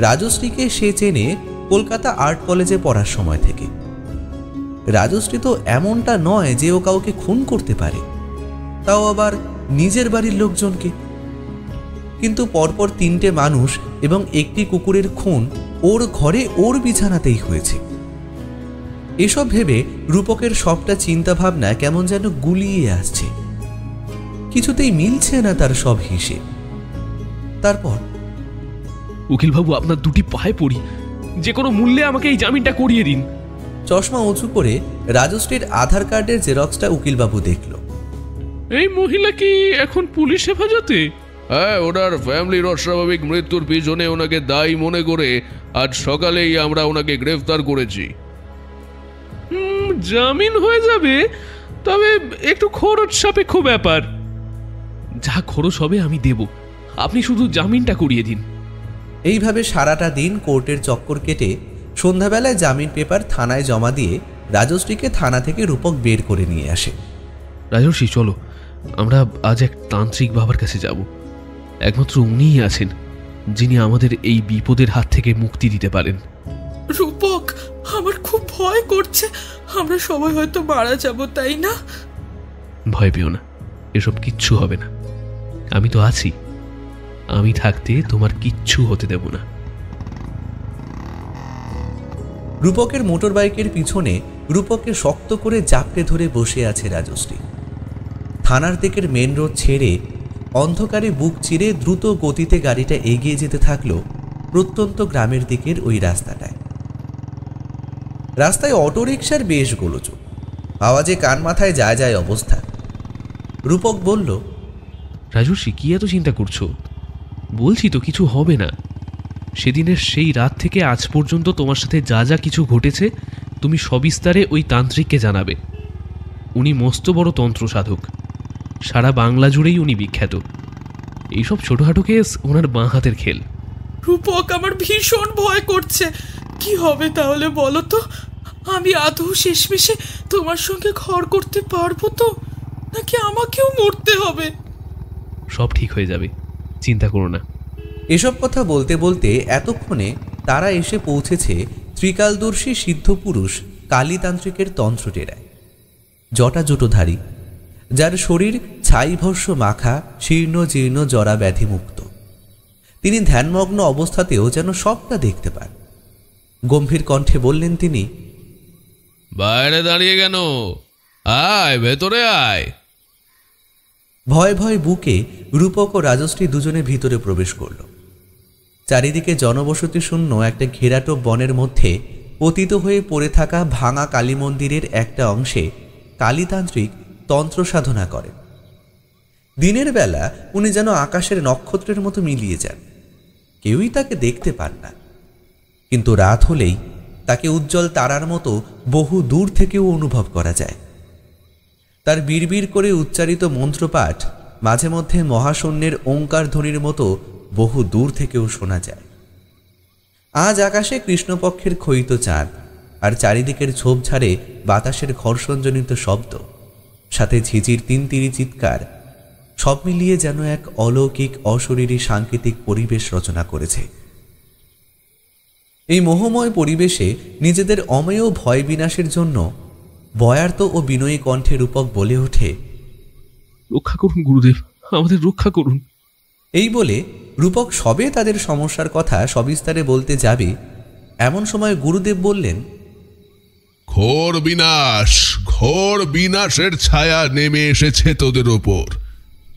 রাজশ্রীকে সে চেনে কলকাতা আর্ট কলেজে পড়ার সময় থেকে। রাজশ্রী তো এমনটা নয় যে ও কাউকে খুন করতে পারে, তাও আবার নিজের বাড়ির লোকজনকে। কিন্তু পরপর 3টে মানুষ এবং একটি কুকুরের খুন ওর ঘরে ওর বিছানাতেই হয়েছে। এসব ভেবে রূপকের সবটা চিন্তা ভাবনা কেমন যেন গুলিয়ে আসছে। কিছুতেই মিলছে না তার সব হিসেব। তারপর, উকিলবাবু, আপনার 2টি পায়ে পড়ি, যে কোনো মূল্যে আমাকে এই জামিনটা করিয়ে দিন। চশমা উঁচু করে রাজশ্রীর আধার কার্ডের জেরক্সটা উকিলবাবু দেখল। এই মহিলা কি এখন পুলিশ হেফাজতে? হ্যাঁ, ওনার ফ্যামিলির অস্বাভাবিক মৃত্যুর পিছনে ওনাকে দায়ী মনে করে আজ সকালেই আমরা ওনাকে গ্রেফতার করেছি। জামিন হয়ে যাবে, তবে একটু খরচ সাপেক্ষ ব্যাপার। যা খরচ হবে আমি দেব, আপনি শুধু জামিনটা করিয়ে দিন। এইভাবে সারাটা দিন কোর্টের চক্কর কেটে সন্ধ্যাবেলায় জামিন পেপার থানায় জমা দিয়ে রাজশ্রীকে থানা থেকে রূপক বের করে নিয়ে আসে। রাজর্ষি চলো, আমরা আজ এক তান্ত্রিক বাবার কাছে যাব। একমাত্র উনিই আছেন যিনি আমাদের এই বিপদের হাত থেকে মুক্তি দিতে পারেন। রূপক, আমার খুব ভয় করছে, আমরা সবাই হয়তো মারা যাব, তাই না? ভয় পেও না, এসব কিচ্ছু হবে না। আমি তো আছি, আমি থাকতে তোমার কিচ্ছু হতে দেব না। রূপকের মোটর বাইকের পিছনে রূপককে শক্ত করে জাপটে ধরে বসে আছে রাজশ্রী। থানার দিকের মেন রোড ছেড়ে অন্ধকারে বুক চিরে দ্রুত গতিতে গাড়িটা এগিয়ে যেতে থাকলো প্রত্যন্ত গ্রামের দিকের ওই রাস্তাটায়। রাস্তায় অটোরিকশার বেশ গোলযোগ, আওয়াজে কান মাথায় যায় যায় অবস্থা। রূপক বলল, রাজর্ষি কি এত চিন্তা করছো? বলছি তো কিছু হবে না। সেদিনের সেই রাত থেকে আজ পর্যন্ত তোমার সাথে যা যা কিছু ঘটেছে তুমি সবিস্তারে ওই তান্ত্রিককে জানাবে। উনি মস্ত বড় তন্ত্র সাধক, সারা বাংলা জুড়েই উনি বিখ্যাত। এইসব ছোটখাটো কেস ওনার বাঁ হাতের খেল। রূপক, আমার ভীষণ ভয় করছে। কি হবে তাহলে বলো তো? আমি আদৌ শেষমেশে তোমার সঙ্গে ঘর করতে পারবো তো, নাকি আমাকেও মরতে হবে? সব ঠিক হয়ে যাবে, চিন্তা করো না। এসব কথা বলতে বলতে এতক্ষণে তারা এসে পৌঁছেছে ত্রিকালদর্শী সিদ্ধপুরুষ কালীতান্ত্রিকের তন্ত্রটেরায়। জটাজুটোধারী, যার শরীর ছাইভস্য মাখা, শীর্ণ জীর্ণ জরা ব্যাধিমুক্ত। তিনি ধ্যানমগ্ন অবস্থাতেও যেন সবটা দেখতে পান। গম্ভীর কণ্ঠে বললেন তিনি, বাইরে দাঁড়িয়ে কেন? আয় ভেতরে আয়। ভয় ভয় বুকে রূপক ও রাজশ্রী দুজনে ভিতরে প্রবেশ করল। চারিদিকে জনবসতি শূন্য একটা ঘেরাটো বনের মধ্যে পতিত হয়ে পড়ে থাকা ভাঙা কালী মন্দিরের একটা অংশে কালীতান্ত্রিক তন্ত্র সাধনা করেন। দিনের বেলা উনি যেন আকাশের নক্ষত্রের মতো মিলিয়ে যান, কেউই তাকে দেখতে পান না। কিন্তু রাত হলেই তাকে উজ্জ্বল তারার মতো বহু দূর থেকেও অনুভব করা যায়। তার বিড়বিড় করে উচ্চারিত মন্ত্রপাঠ মাঝে মধ্যে মহাশূন্যের ওঙ্কার ধ্বনির মতো বহু দূর থেকেও শোনা যায়। আজ আকাশে কৃষ্ণপক্ষের ক্ষয়িত চাঁদ, আর চারিদিকের ঝোপঝাড়ে বাতাসের ঘর্ষণজনিত শব্দ, সাথে ঝিঝির তিনতিরি চিৎকার, সব মিলিয়ে যেন এক অলৌকিক অশরীরী সাংকেতিক পরিবেশ রচনা করেছে। এই মোহময় পরিবেশে নিজেদের অমেয় ভয় বিনাশের জন্য বয়ার্ত ও বিনয়ী কণ্ঠে রূপক বলে ওঠে, রক্ষা করুন গুরুদেব, আমাদের রক্ষা করুন। এই বলে রূপক সবে তাদের সমস্যার কথা সবিস্তারে বলতে যাবে, এমন সময় গুরুদেব বললেন, ঘোর বিনাশ, ঘোর বিনাশের ছায়া নেমে এসেছে তোদের ওপর।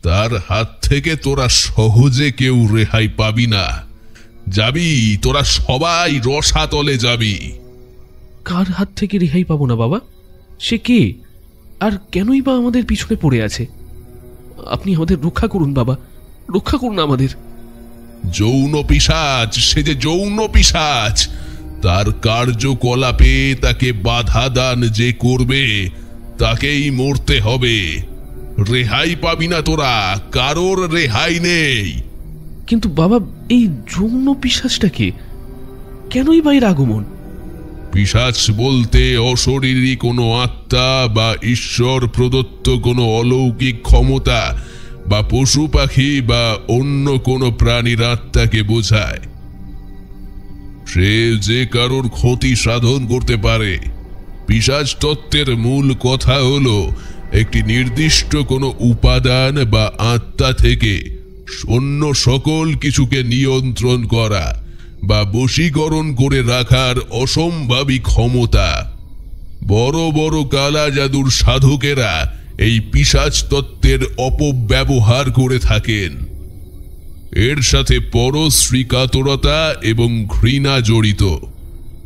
তার হাত থেকে তোরা সহজে কেউ রেহাই পাবি না। যাবি, তোরা সবাই রসাতলে যাবি। কার হাত থেকে রেহাই পাবো না বাবা? সে কে, আর কেনই বা আমাদের পিছনে পড়ে আছে? আপনি আমাদের রক্ষা করুন বাবা, রক্ষা করুন আমাদের। যৌন পিশাচ, সে যে যৌন পিশাচ। তার কার্যকলাপে তাকে বাধা দান যে করবে তাকেই মরতে হবে। রেহাই পাবি না তোরা, কারোর রেহাই নেই। কিন্তু বাবা, এই যৌন পিশাচটাকে কেনই বা এর আগমন? পিশাচ বলতে অশরীরী কোনো আত্মা বা ঈশ্বর প্রদত্ত কোনো অলৌকিক ক্ষমতা বা পশু পাখি বা অন্য কোনো প্রাণীর আত্মাকে বোঝায়। সে যে কারোর ক্ষতি সাধন করতে পারে। পিশাচ তত্ত্বের মূল কথা হলো একটি নির্দিষ্ট কোনো উপাদান বা আত্মা থেকে অন্য সকল কিছুকে নিয়ন্ত্রণ করা বা বশীকরণ করে রাখার অসম্ভাবী ক্ষমতা। বড় বড় কালা জাদুর সাধকেরা এই পিশাচ তত্ত্বের অপব্যবহার করে থাকেন। এর সাথে পরশ্রীকাতরতা এবং ঘৃণা জড়িত।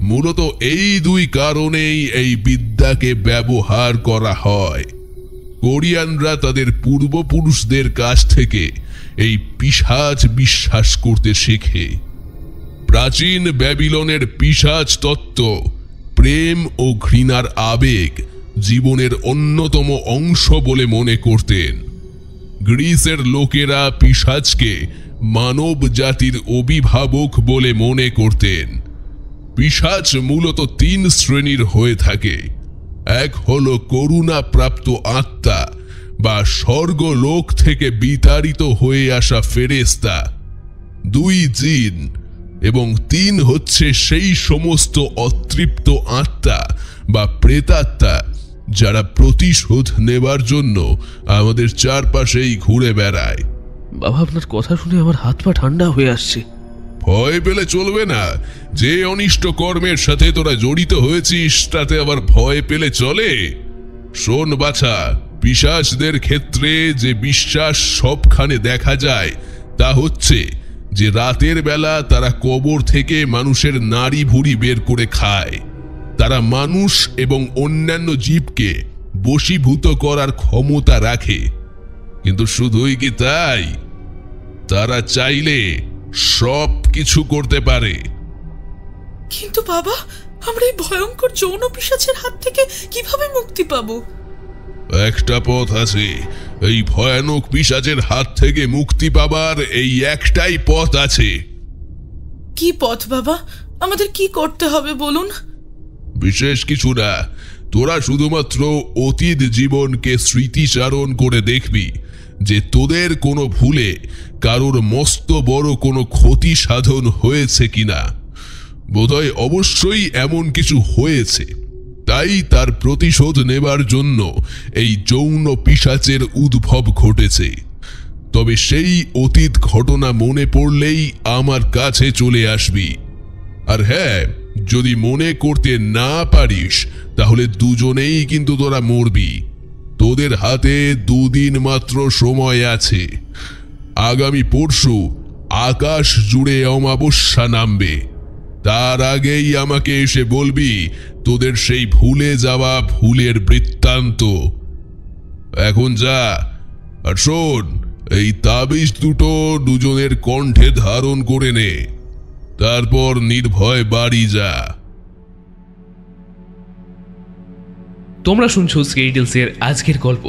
মূলত এই দুই কারণেই এই বিদ্যাকে ব্যবহার করা হয়। কোরিয়ানরা তাদের পূর্বপুরুষদের কাছ থেকে এই পিশাচ বিশ্বাস করতে শেখে। প্রাচীন ব্যাবিলনের পিশাচ তত্ত্ব প্রেম ও ঘৃণার আবেগ জীবনের অন্যতম অংশ বলে মনে করতেন। গ্রিসের লোকেরা পিশাচকে মানব জাতির অভিভাবক বলে মনে করতেন। পিশাচ মূলত 3 শ্রেণীর হয়ে থাকে। এক হলো করুণা প্রাপ্ত আত্মা বা স্বর্গলোক থেকে বিতাড়িত হয়ে আসা ফেরেশতা, 2 জিন এবং 3 হচ্ছে সেই সমস্ত অতৃপ্ত আত্মা বা প্রেতাত্মা যারা প্রতিশোধ নেবার জন্য আমাদের চারপাশেই ঘুরে বেড়ায়। বাবা, আপনার কথা শুনে আমার হাত পা ঠান্ডা হয়ে আসছে। ভয় পেলে চলবে না। যে অনিষ্ট কর্মের সাথে তোরা জড়িত হয়েছিস তাতে আবার ভয় পেলে চলে? শোন বাছা, পিশাচদের ক্ষেত্রে যে বিশ্বাস সবখানে দেখা যায় তা হচ্ছে যে রাতের বেলা তারা কবর থেকে মানুষের নাড়ি ভুঁড়ি বের করে খায়। তারা মানুষ এবং অন্যান্য জীবকে বশীভূত করার ক্ষমতা রাখে। কিন্তু শুধুই কি তাই? তারা চাইলে সব কিছু করতে পারে। কিন্তু বাবা, আমরা এই ভয়ঙ্কর যৌন পিশাচের হাত থেকে কিভাবে মুক্তি পাবো? একটা পথ আছে। এই ভয়ানক পিশাচের হাত থেকে মুক্তি পাবার এই একটাই পথ আছে। কি পথ বাবা? আমাদের কি করতে হবে বলুন। বিশেষ কিছু না, তোরা শুধুমাত্র অতীত জীবনকে স্মৃতিচারণ করে দেখবি যে তোদের কোনো ভুলে কারোর মস্ত বড় কোনো ক্ষতি সাধন হয়েছে কিনা। বোধহয় অবশ্যই এমন কিছু হয়েছে, তাই তার প্রতিশোধ নেবার জন্য এই যৌন পিশাচের উদ্ভব ঘটেছে। তবে সেই অতীত ঘটনা মনে পড়লেই আমার কাছে চলে আসবি। আর হ্যাঁ, যদি মনে করতে না পারিস তাহলে দুজনেই কিন্তু তোরা মরবি। তোদের হাতে 2 দিন মাত্র সময় আছে। আগামী পরশু আকাশ জুড়ে অমাবস্যা নামবে। তার আগেই আমাকে এসে বলবি তোদের সেই ভুলে যাওয়া ভুলের বৃত্তান্ত। এখন যা, আর শোন, এই তাবিজ দুটো দুজনের কণ্ঠে ধারণ করে নে, তারপর নির্ভয় বাড়ি যা। তোমরা শুনছো স্কেরি টেলসের আজকের গল্প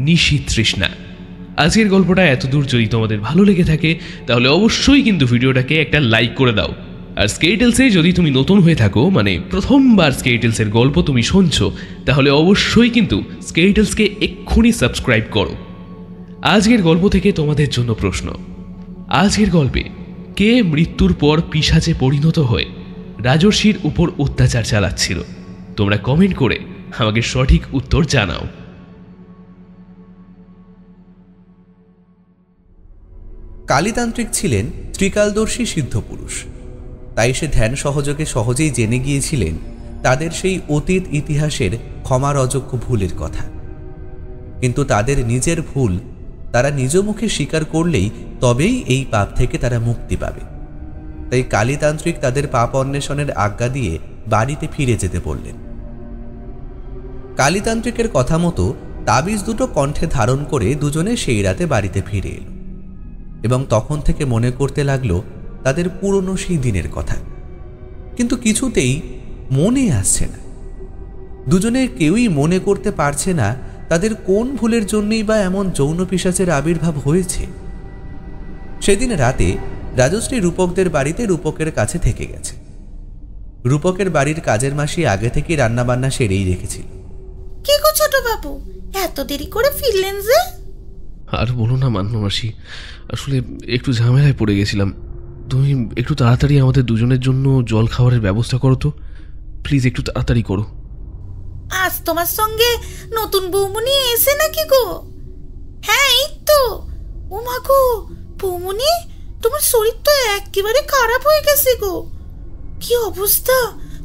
নিশি তৃষ্ণা। আজকের গল্পটা এতদূর যদি তোমাদের ভালো লেগে থাকে তাহলে অবশ্যই কিন্তু ভিডিওটাকে একটা লাইক করে দাও। আর স্কেরি টেলসে যদি তুমি নতুন হয়ে থাকো, মানে প্রথমবার স্কেরি টেলসের গল্প তুমি শুনছো, তাহলে অবশ্যই কিন্তু স্কেরি টেলসকে এক্ষুনি সাবস্ক্রাইব করো। আজকের গল্প থেকে তোমাদের জন্য প্রশ্ন, আজকের গল্পে কে মৃত্যুর পর পিশাচে পরিণত হয়ে রাজর্ষির উপর অত্যাচার চালাচ্ছিল? তোমরা কমেন্ট করে আমাকে সঠিক উত্তর জানাও। কালীতান্ত্রিক ছিলেন ত্রিকালদর্শী সিদ্ধপুরুষ, তাই সে ধ্যান সহযোগে সহজেই জেনে গিয়েছিলেন তাদের সেই অতীত ইতিহাসের ক্ষমার অযোগ্য ভুলের কথা। কিন্তু তাদের নিজের ভুল তারা নিজ মুখে স্বীকার করলেই তবেই এই পাপ থেকে তারা মুক্তি পাবে। তাই কালীতান্ত্রিক তাদের পাপ অন্বেষণের আজ্ঞা দিয়ে বাড়িতে ফিরে যেতে বললেন। কালীতান্ত্রিকের কথা মতো তাবিজ দুটো কণ্ঠে ধারণ করে দুজনে সেই রাতে বাড়িতে ফিরে এলো এবং তখন থেকে মনে করতে লাগলো তাদের পুরনো সেই দিনের কথা। কিন্তু কিছুতেই মনে আসছে না। দুজনে কেউই মনে করতে পারছে না তাদের কোন ভুলের জন্যই বা এমন যৌন পিশাচের আবির্ভাব হয়েছে। সেদিন রাতে রাজশ্রী রূপকদের বাড়িতে রূপকের কাছে থেকে গেছে। রূপকের বাড়ির কাজের মাসি আগে থেকে রান্নাবান্না সেরেই রেখেছিল। কি গো ছোট বাবু, এত দেরি করে ফিরলেন যে? আর বলো না মান্য মাসি, আসলে একটু ঝামেলায় পড়ে গেছিলাম। তুমি একটু তাড়াতাড়ি আমাদের দুজনের জন্য জল খাবারের ব্যবস্থা করো তো, প্লিজ একটু তাড়াতাড়ি করো। আজ তোমার সঙ্গে নতুন বৌমনি এসে নাকি গো? হ্যাঁ, এই তো। ও মা গো, বৌমনি, তোমার শরীর তো একেবারে খারাপ হয়ে গেছে গো। কি অবস্থা,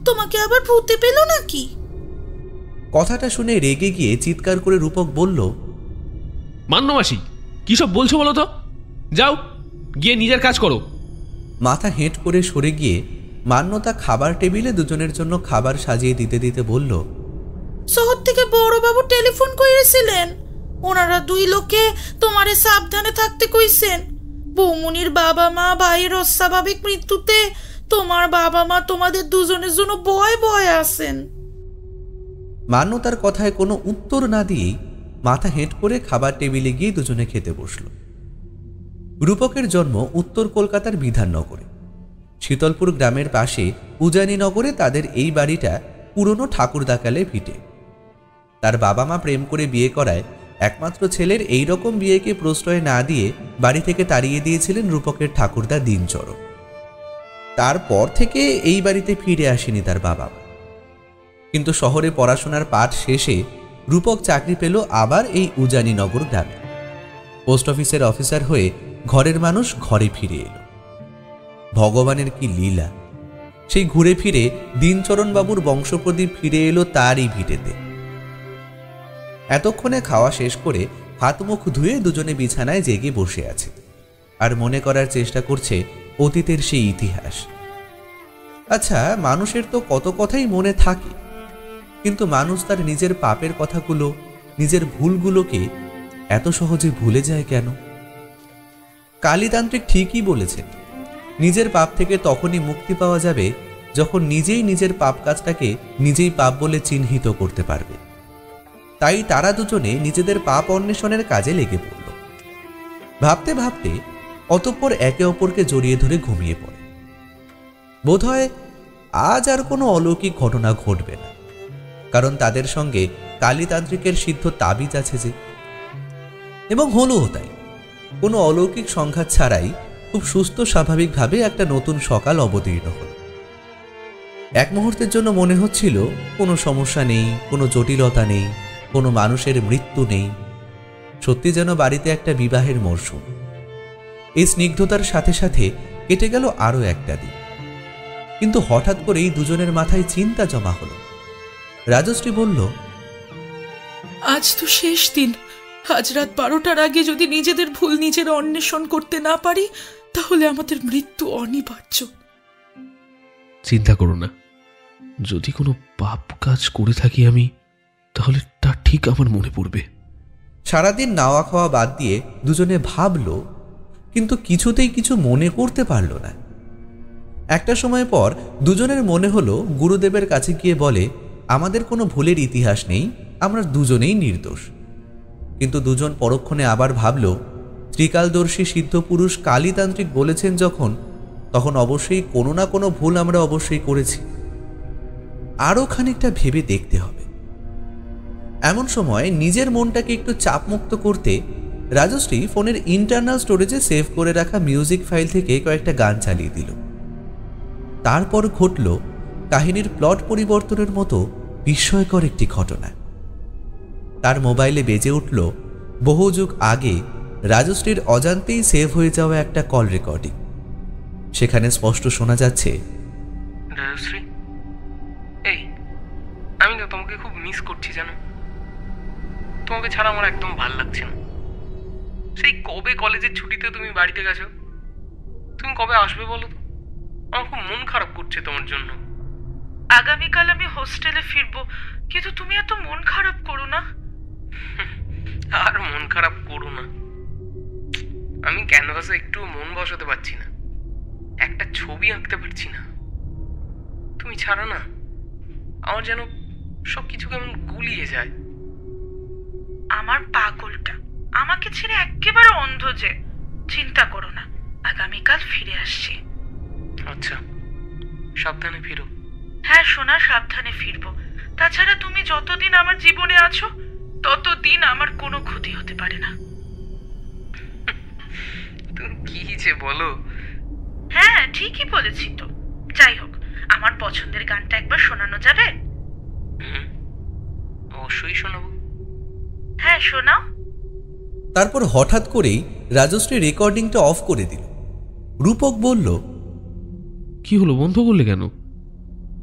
তোমাকে আবার ভূতে পেল নাকি? কথাটা শুনে রেগে গিয়ে চিৎকার করে রূপক বলল, মান্য মাসি, কি সব বলছো বলো তো? যাও গিয়ে নিজের কাজ করো। মাথা হেঁট করে সরে গিয়ে মান্যতা খাবার টেবিলে দুজনের জন্য খাবার সাজিয়ে দিতে দিতে বলল, শহর থেকে বড়বাবু টেলিফোন করেছিলেন। ওনারা 2 লোকে তোমারে সাবধানে থাকতে কইছেন। বৌমনির বাবা মা ভাইয়ের অস্বাভাবিক মৃত্যুতে তোমার বাবা মা তোমাদের দুজনের জন্য ভয় ভয় আছেন। মান্যতার কথায় কোনো উত্তর না দিয়েই মাথা হেঁট করে খাবার টেবিলে গিয়ে দুজনে খেতে বসল। রূপকের জন্ম উত্তর কলকাতার বিধাননগরে। শীতলপুর গ্রামের পাশে উজানিনগরে তাদের এই বাড়িটা পুরনো ঠাকুরদাকালে ভিটে। তার বাবা মা প্রেম করে বিয়ে করায় একমাত্র ছেলের এই রকম বিয়েকে প্রশ্রয় না দিয়ে বাড়ি থেকে তাড়িয়ে দিয়েছিলেন রূপকের ঠাকুরদা দিনচরণ। তারপর থেকে এই বাড়িতে ফিরে আসেনি তার বাবা মা। কিন্তু শহরে পড়াশোনার পাঠ শেষে রূপক চাকরি পেল আবার এই উজানিনগর গ্রামে। পোস্ট অফিসের অফিসার হয়ে ঘরের মানুষ ঘরে ফিরে এলো। ভগবানের কি লীলা, সেই ঘুরে ফিরে দিনচরণ বাবুর বংশপ্রদীপ ফিরে এলো তারই ভিটেতে। এতক্ষণে খাওয়া শেষ করে হাত মুখ ধুয়ে দুজনে বিছানায় জেগে বসে আছে আর মনে করার চেষ্টা করছে অতীতের সেই ইতিহাস। আচ্ছা, মানুষের তো কত কথাই মনে থাকে, কিন্তু মানুষ তার নিজের পাপের কথাগুলো, নিজের ভুলগুলোকে এত সহজে ভুলে যায় কেন? কালীতান্ত্রিক ঠিকই বলেছেন, নিজের পাপ থেকে তখনই মুক্তি পাওয়া যাবে যখন নিজেই নিজের পাপ কাজটাকে নিজেই পাপ বলে চিহ্নিত করতে পারবে। তাই তারা দুজনে নিজেদের পাপ অন্বেষণের কাজে লেগে পড়ল। ভাবতে ভাবতে অতঃপর একে অপরকে জড়িয়ে ধরে ঘুমিয়ে পড়ে। বোধহয় আজ আর কোনো অলৌকিক ঘটনা ঘটবে না, কারণ তাদের সঙ্গে কালীতান্ত্রিকের সিদ্ধ তাবিজ আছে যে। এবং হলোও তাই। কোনো অলৌকিক সংঘাত ছাড়াই খুব সুস্থ স্বাভাবিকভাবে একটা নতুন সকাল অবতীর্ণ হল। এক মুহূর্তের জন্য মনে হচ্ছিল কোনো সমস্যা নেই, কোনো জটিলতা নেই, কোনো মানুষের মৃত্যু নেই। সত্যি যেন বাড়িতে একটা বিবাহের মরশুম। এই স্নিগ্ধতার সাথে সাথে কেটে গেল আরও একটা দিন। কিন্তু হঠাৎ করেই দুজনের মাথায় চিন্তা জমা হলো। রাজশ্রী বলল, আজ তো শেষ দিন। আজ রাত 12টার আগে যদি নিজেদের ভুল নিজেরা অন্বেষণ করতে না পারি, তাহলে আমাদের মৃত্যু অনিবার্য। চিন্তা করো না, যদি কোনো পাপ কাজ করে থাকি আমি, তাহলে তা ঠিক আমার মনে পড়বে। সারাদিন নাওয়া খাওয়া বাদ দিয়ে দুজনে ভাবল, কিন্তু কিছুতেই কিছু মনে করতে পারল না। একটা সময় পর দুজনের মনে হলো গুরুদেবের কাছে গিয়ে বলে, আমাদের কোনো ভুলের ইতিহাস নেই, আমরা দুজনেই নির্দোষ। কিন্তু দুজন পরক্ষণে আবার ভাবল, ত্রিকালদর্শী সিদ্ধ পুরুষ কালীতান্ত্রিক বলেছেন যখন, তখন অবশ্যই কোনো না কোনো ভুল আমরা অবশ্যই করেছি। আরও খানিকটা ভেবে দেখতে হবে। এমন সময় নিজের মনটাকে একটু চাপমুক্ত করতে রাজশ্রী ফোনের ইন্টারনাল স্টোরেজে সেভ করে রাখা মিউজিক ফাইল থেকে কয়েকটা গান চালিয়ে দিল। তারপর ঘটল কাহিনীর প্লট পরিবর্তনের মতো বিস্ময়কর একটি ঘটনা। তার মোবাইলে বেজে উঠল বহু যুগ আগে রাজশ্রীর অজান্তেই সেভ হয়ে যাওয়া একটা কল রেকর্ডিং। সেখানে স্পষ্ট শোনা যাচ্ছে, রাজশ্রী, এই আমি তো তোমাকে খুব মিস করছি জানো। তোমাকে ছাড়া আমার একদম ভাল লাগছে না। সেই কবে কলেজের ছুটিতে তুমি বাড়িতে গেছো? তুমি কবে আসবে বলো তো? আমার খুব মন খারাপ করছে তোমার জন্য। আগামীকাল আমি হোস্টেলে ফিরবো, কিন্তু তুমি এত মন খারাপ করো না। আর মন খারাপ করো না। আমি ক্যানভাসে একটু মন বসাতে পারছি না, একটা ছবি আঁকতে পারছি না। তুমি ছাড়া না আমার যেন সবকিছু কেমন গুলিয়ে যায়। আমার পাগলটা আমাকে ছেড়ে একেবারে অন্ধ যে। চিন্তা করো না, আগামীকাল ফিরে আসছি। আচ্ছা, সাবধানে ফিরো। হ্যাঁ সোনা, সাবধানে ফিরবো। তাছাড়া তুমি যতদিন আমার জীবনে আছো ততদিন আমার কোনো ক্ষতি হতে পারে না। তুমি কি যে বলো। হ্যাঁ ঠিকই বলেছি তো। যাই হোক, আমার পছন্দের গানটা একবার শোনানো যাবে? অবশ্যই শোনাবো। হ্যাঁ শোনাও। তারপর হঠাৎ করেই রাজশ্রী রেকর্ডিংটা অফ করে দিল। রূপক বলল, কি হলো, বন্ধ করলে কেন?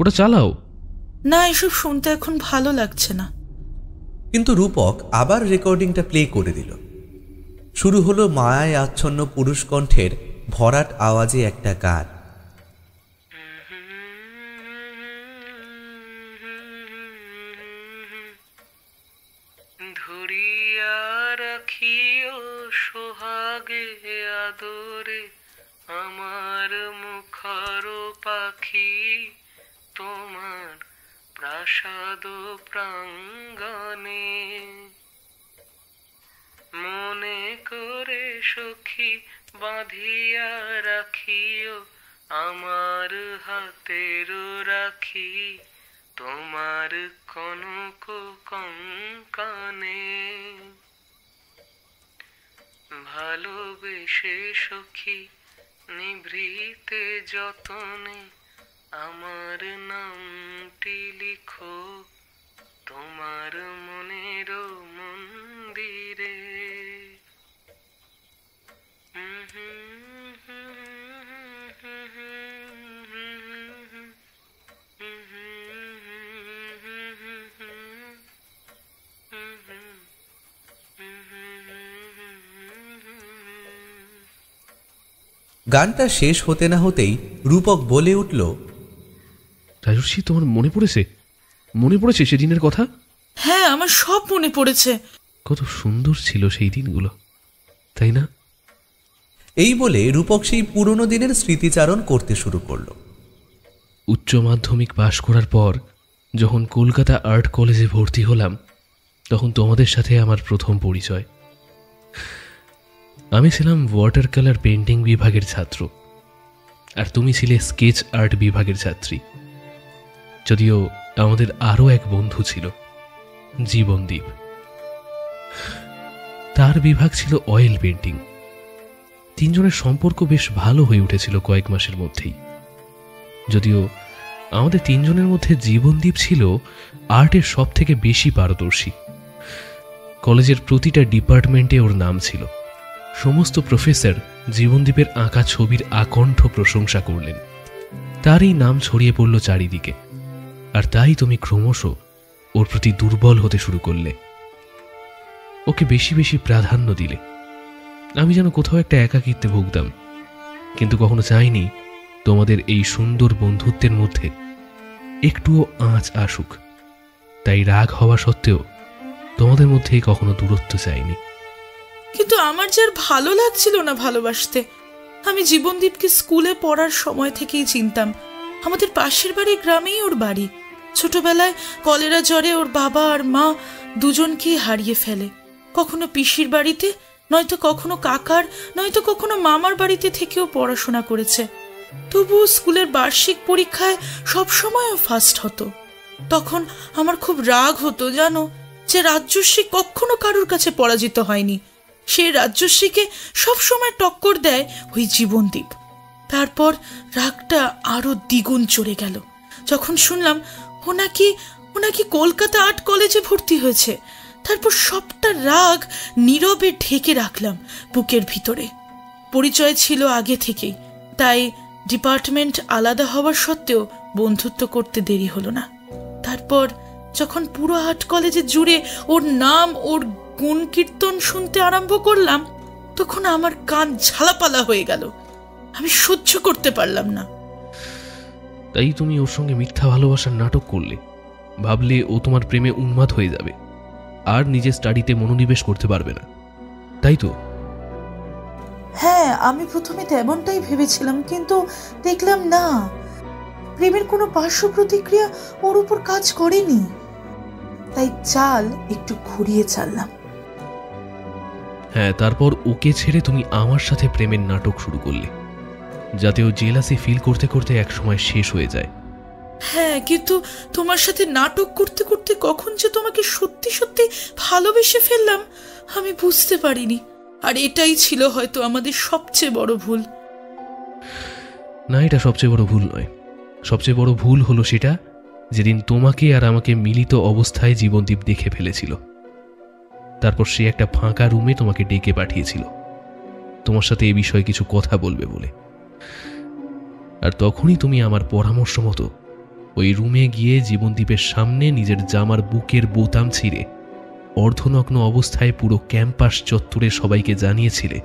ওটা চালাও না। এসব শুনতে এখন ভালো লাগছে না। কিন্তু রূপক আবার রেকর্ডিংটা প্লে করে দিল। শুরু হলো মায়ায় আচ্ছন্ন পুরুষ কণ্ঠের ভরাট আওয়াজে একটা গান। ধরিয়া রাখিও সোহাগে আদরে আমার মুখার পাখি, তোমার প্রাসাদ প্রাঙ্গণে মনে করে সখী বাঁধিয়া রাখিও আমার হাতের রাখি তোমার কনক কঙ্কানে, ভালোবেসে সখী নিভৃতে যতনে আমার নামটি লিখো তোমার মনের মন্দিরে। গানটা শেষ হতে না হতেই রূপক বলে উঠল, রাজর্ষি, তোমার মনে পড়েছে সেদিনের কথা? হ্যাঁ, আমার সব মনে পড়েছে। কত সুন্দর ছিল সেই দিনগুলো, তাই না? এই বলে রূপক সেই পুরনো দিনের স্মৃতিচারণ করতে শুরু করল। উচ্চ মাধ্যমিক পাশ করার পর যখন কলকাতা আর্ট কলেজে ভর্তি হলাম, তখন তোমাদের সাথে আমার প্রথম পরিচয়। আমি ছিলাম ওয়াটার কালার পেন্টিং বিভাগের ছাত্র, আর তুমি ছিলে স্কেচ আর্ট বিভাগের ছাত্রী। যদিও আমাদের আরও এক বন্ধু ছিল, জীবনদীপ। তার বিভাগ ছিল অয়েল পেন্টিং। তিনজনের সম্পর্ক বেশ ভালো হয়ে উঠেছিল কয়েক মাসের মধ্যেই। যদিও আমাদের তিনজনের মধ্যে জীবনদীপ ছিল আর্টের সব থেকে বেশি পারদর্শী। কলেজের প্রতিটা ডিপার্টমেন্টে ওর নাম ছিল। সমস্ত প্রফেসর জীবনদীপের আঁকা ছবির আকণ্ঠ প্রশংসা করলেন। তারই নাম ছড়িয়ে পড়ল চারিদিকে, আর তাই তুমি ক্রমশ ওর প্রতি দুর্বল হতে শুরু করলে। ওকে বেশি বেশি প্রাধান্য দিলে। আমি যেন কোথাও একটা একাকিত্বে ভুগতাম, কিন্তু কখনো চাইনি তোমাদের এই সুন্দর বন্ধুত্বের মধ্যে একটুও আঁচ আসুক। তাই রাগ হওয়া সত্ত্বেও তোমাদের মধ্যেই কখনো দূরত্ব চাইনি। কিন্তু আমার যে আর ভালো লাগছিল না ভালোবাসতে। আমি জীবনদীপকে স্কুলে পড়ার সময় থেকেই চিনতাম। আমাদের পাশের বাড়ির গ্রামেই ওর বাড়ি। ছোটবেলায় কলেরা জ্বরে ওর বাবা আর মা দুজনকেই হারিয়ে ফেলে। কখনো পিসির বাড়িতে, নয়তো কখনো কাকার, নয়তো কখনো মামার বাড়িতে থেকেও পড়াশোনা করেছে। তবুও স্কুলের বার্ষিক পরীক্ষায় সবসময়ও ফার্স্ট হতো। তখন আমার খুব রাগ হতো জানো, যে রাজর্ষি কখনো কারোর কাছে পরাজিত হয়নি। সেই রাজর্ষিকে সবসময় টক্কর দেয় ওই জীবনদীপ। তারপর রাগটা আরো দ্বিগুণ চড়ে গেল যখন শুনলাম ও নাকি কলকাতা আর্ট কলেজে ভর্তি হয়েছে। তারপর সবটা রাগ নীরবে ঢেকে রাখলাম বুকের ভিতরে। পরিচয় ছিল আগে থেকেই, তাই ডিপার্টমেন্ট আলাদা হওয়ার সত্ত্বেও বন্ধুত্ব করতে দেরি হলো না। তারপর যখন পুরো আর্ট কলেজে জুড়ে ওর নাম, ওর গুণ কীর্তন শুনতে আরম্ভ করলাম, তখন আমার কান ঝালাপালা হয়ে গেল। আমি সহ্য করতে পারলাম না। তাই তুমি ওর সঙ্গে মিথ্যা ভালোবাসার নাটক করলে। ভাবলে ও তোমার প্রেমে উন্মাদ হয়ে যাবে আর নিজের স্টাডিতে মনোনিবেশ করতে পারবে না, তাই তো? হ্যাঁ, আমি প্রথমে তেমনটাই ভেবেছিলাম, কিন্তু দেখলাম না, প্রেমের কোনো পার্শ্ব প্রতিক্রিয়া ওর উপর কাজ করেনি। তাই চাল একটু ঘুরিয়ে চাললাম। হ্যাঁ, তারপর ওকে ছেড়ে তুমি আমার সাথে প্রেমের নাটক শুরু করলে, যাতে ও জেলাসি ফিল করতে করতে একসময় শেষ হয়ে যায়। হ্যাঁ, কিন্তু তোমার সাথে নাটক করতে করতে কখন যে তোমাকে সত্যি সত্যি ভালোবেসে ফেললাম আমি বুঝতে পারিনি। আর এটাই ছিল হয়তো আমাদের সবচেয়ে বড় ভুল। না, এটা সবচেয়ে বড় ভুল নয়। সবচেয়ে বড় ভুল হলো সেটা যেদিন তোমাকে আর আমাকে মিলিত অবস্থায় জীবনদীপ দেখে ফেলেছিল। তারপর সে একটা ফাঁকা রুমে তোমাকে ডেকে পাঠিয়েছিল তোমার সাথে এ বিষয়ে কিছু কথা বলবে বলে। আর তখনই তুমি আমার পরামর্শ মতো ওই রুমে গিয়ে জীবনদীপের সামনে নিজের জামার বুকের বোতাম ছিঁড়ে অর্ধনগ্ন অবস্থায় পুরো ক্যাম্পাস চত্বরে সবাইকে জানিয়েছিলে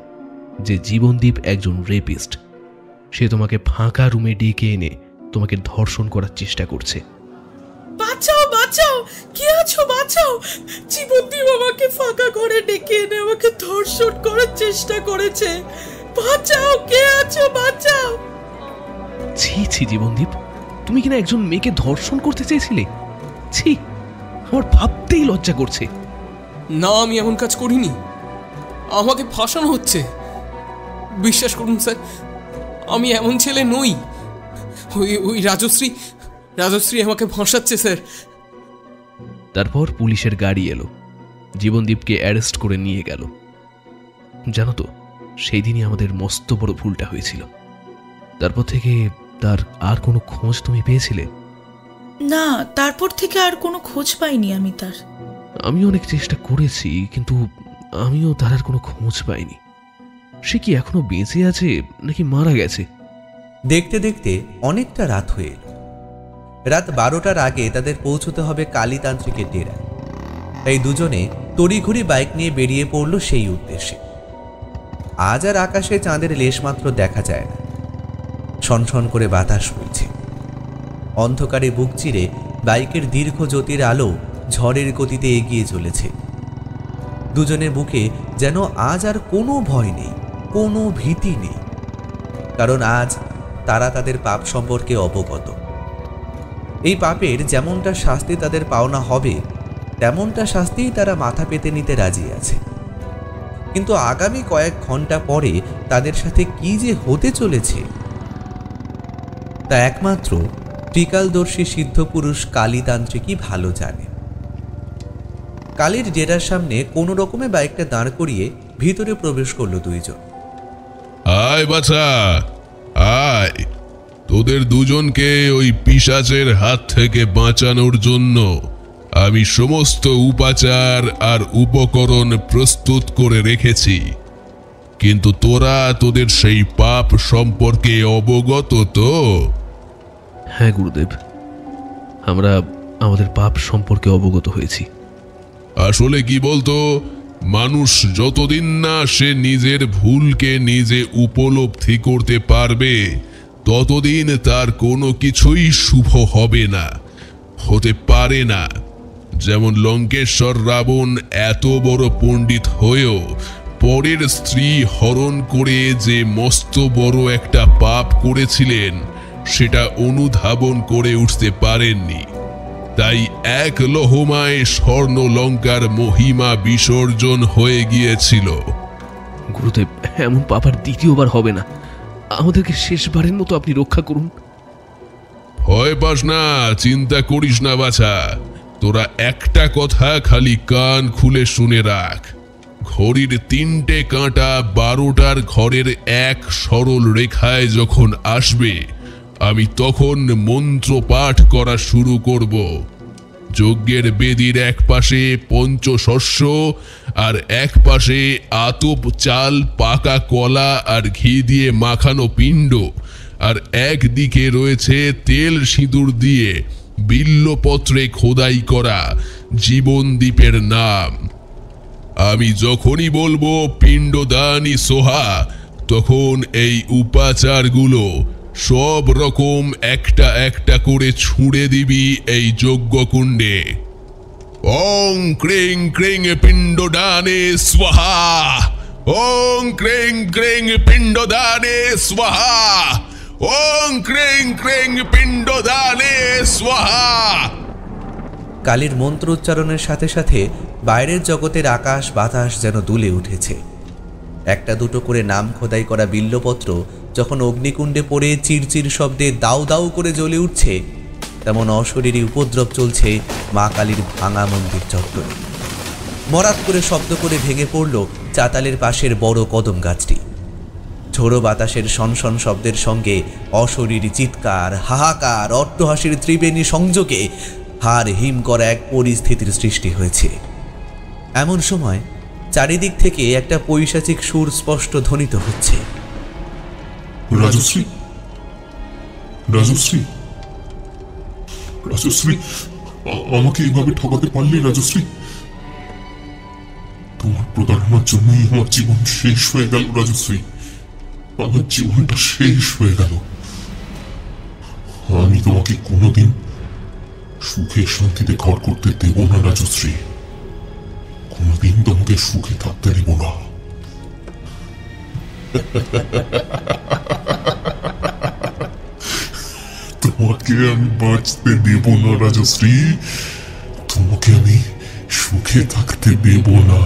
যে জীবনদীপ একজন রেপিস্ট। সে তোমাকে ফাঁকা রুমে ডেকে এনে তোমাকে ধর্ষণ করার চেষ্টা করছে। বাঁচাও, বাঁচাও, কে আছো, বাঁচাও! জীবনদীপ আমাকে ফাঁকা ঘরে ডেকে এনে আমাকে ধর্ষণ করার চেষ্টা করেছে। বাঁচাও, কে আছো, বাঁচাও! ছি ছি জীবনদীপ, তুমি কিনা একজন মেয়েকে ধর্ষণ করতে চেয়েছিলে? ছি, আমার ভাবতেই লজ্জা করছে। না, আমি এমন কাজ করিনি। আমাকে ফাঁসানো হচ্ছে। বিশ্বাস করুন স্যার, আমি এমন ছেলে নই। ওই রাজশ্রী আমাকে ফাঁসাচ্ছে স্যার। তারপর পুলিশের গাড়ি এলো, জীবনদীপকে অ্যারেস্ট করে নিয়ে গেল। জানো তো, সেই দিনই আমাদের মস্ত বড় ভুলটা হয়েছিল। তারপর থেকে তার আর কোনো খোঁজ তুমি পেয়েছিলে? না, তারপর থেকে আর কোনো খোঁজ পাইনি আমি তার। আমি অনেক চেষ্টা করেছি, কিন্তু আমিও তার আর কোনো খোঁজ পাইনি। সে কি এখনো বেঁচে আছে নাকি মারা গেছে? দেখতে দেখতে অনেকটা রাত হয়ে এলো। রাত 12টার আগে তাদের পৌঁছতে হবে কালীতান্ত্রিকের ডেরায়। তাই দুজনে তড়িঘড়ি বাইক নিয়ে বেরিয়ে পড়ল সেই উদ্দেশ্যে। আজ আর আকাশে চাঁদের লেশমাত্র দেখা যায় না। ছনছন করে বাতাস বইছে। অন্ধকারে বুক চিরে বাইকের দীর্ঘ জ্যোতির আলো ঝড়ের গতিতে এগিয়ে চলেছে। দুজনের বুকে যেন আজ আর কোনো ভয় নেই, কোনো ভীতি নেই, কারণ আজ তারা তাদের পাপ সম্পর্কে অবগত। এই পাপের যেমনটা শাস্তি তাদের পাওনা হবে, তেমনটা শাস্তিই তারা মাথা পেতে নিতে রাজি আছে। কিন্তু আগামী কয়েক ঘন্টা পরে তাদের সাথে কি যে হতে চলেছে তা একমাত্র ত্রিকালদর্শী সিদ্ধপুরুষ কালীতান্ত্রিকই ভালো জানে। কালীর ডেরার সামনে কোনো রকমে বাইকটা দাঁড় করিয়ে ভিতরে প্রবেশ করলো দুইজন। আয় বাছা, আয়। তোদের দুজনকে ওই পিশাচের হাত থেকে বাঁচানোর জন্য আমি সমস্ত উপাচার আর উপকরণ প্রস্তুত করে রেখেছি। কিন্তু তোরা তোদের সেই পাপ সম্পর্কে অবগত তো? হ্যাঁ গুরুদেব, আমরা আমাদের পাপ সম্পর্কে অবগত হয়েছি। আসলে কি বলতো, মানুষ যতদিন না সে নিজের ভুলকে নিজে উপলব্ধি করতে পারবে, ততদিন তার কোনো কিছুই শুভ হবে না, হতে পারে না। যেমন লঙ্কেশ্বর রাবণ এত বড় পণ্ডিত হয়েও পরের স্ত্রী হরণ করে যে মস্ত বড় একটা পাপ করেছিলেন, সেটা অনুধাবন করে উঠতে পারেননি। তাই এক লহমায় স্বর্ণ লঙ্কার মহিমা বিসর্জন হয়ে গিয়েছিল। গুরুদেব, এমন পাপ আর দ্বিতীয়বার হবে না। আমাদেরকে শেষবারের মতো আপনি রক্ষা করুন। ভয় পাস না, চিন্তা করিস না বাছা। তোরা একটা কথা খালি কান খুলে শুনে রাখ। ঘড়ির 3টে কাঁটা 12টার ঘরের এক সরল রেখায় যখন আসবে, আমি তখন মন্ত্র পাঠ করা শুরু করব। যজ্ঞের বেদির এক পাশে পঞ্চশস্য আর এক পাশে আতপ চাল, পাকা কলা আর ঘি দিয়ে মাখানো পিণ্ড, আর একদিকে রয়েছে তেল সিঁদুর দিয়ে বিল্লপত্রে খোদাই করা জীবনদীপের নাম। আমি যখনই বলবো পিণ্ডদানি সোহা, তখন এই উপাচারগুলো সব রকম একটা একটা করে ছুঁড়ে দিবি এই যজ্ঞকুণ্ডে। ওং ক্রিং ক্রিং পিণ্ডদানে স্বাহা, ওং ক্রিং ক্রিং পিণ্ডদানে স্বাহা, ওং ক্রিং ক্রিং পিণ্ডদানে স্বাহা। কালীর মন্ত্র উচ্চারণের সাথে সাথে বাইরের জগতের আকাশ বাতাস যেন দুলে উঠেছে। একটা দুটো করে নাম খোদাই করা বিল্লপত্র যখন অগ্নিকুণ্ডে পড়ে চিরচির শব্দে দাউ দাউ করে জ্বলে উঠছে, তেমন অশরীরী উপদ্রব চলছে মা কালীর ভাঙা মন্দির চত্বরে। মরাত করে শব্দ করে ভেঙে পড়ল চাতালের পাশের বড় কদম গাছটি। ঝোড়ো বাতাসের সনসন শব্দের সঙ্গে অশরীরী চিৎকার, হাহাকার, অট্টহাসির ত্রিবেণী সংযোগে হাড় হিম করা এক পরিস্থিতির সৃষ্টি হয়েছে। এমন সময় চারিদিক থেকে একটা পৈশাচিক সুর স্পষ্ট ধ্বনিত হচ্ছে। রাজশ্রী, রাজশ্রী, রাজশ্রী, আমাকে এইভাবে ঠকাতে পারলি রাজশ্রী? তোমার প্রতারণার জন্যই আমার জীবন শেষ হয়ে গেল রাজশ্রী। আমার জীবনটা শেষ হয়ে গেল। আমি তোমাকে কোনোদিন সুখে শান্তিতে ঘর করতে দেব না রাজশ্রী। কোনোদিন তোমাকে সুখে থাকতে দেব না। তোমাকে আমি বাঁচতে দেব না রাজশ্রী। তোমাকে আমি সুখে থাকতে দেব না।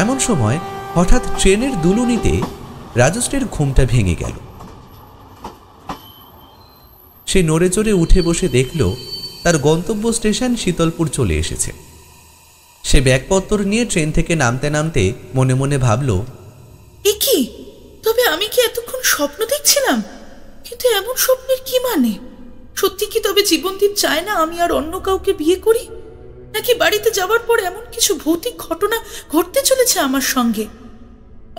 এমন সময় হঠাৎ ট্রেনের দুলুনিতে রাজশ্রীর ঘুমটা ভেঙে গেল। সে নড়ে চড়ে উঠে বসে দেখল তার গন্তব্য স্টেশন শীতলপুর চলে এসেছে। সে ব্যাগপত্র নিয়ে ট্রেন থেকে নামতে নামতে মনে মনে ভাবল, এ কি, তবে আমি কি এতক্ষণ স্বপ্ন দেখছিলাম? কিন্তু এমন স্বপ্নের কি মানে? সত্যি কি তবে জীবনদীপ চায় না আমি আর অন্য কাউকে বিয়ে করি? নাকি বাড়িতে যাওয়ার পর এমন কিছু ভৌতিক ঘটনা ঘটতে চলেছে আমার সঙ্গে?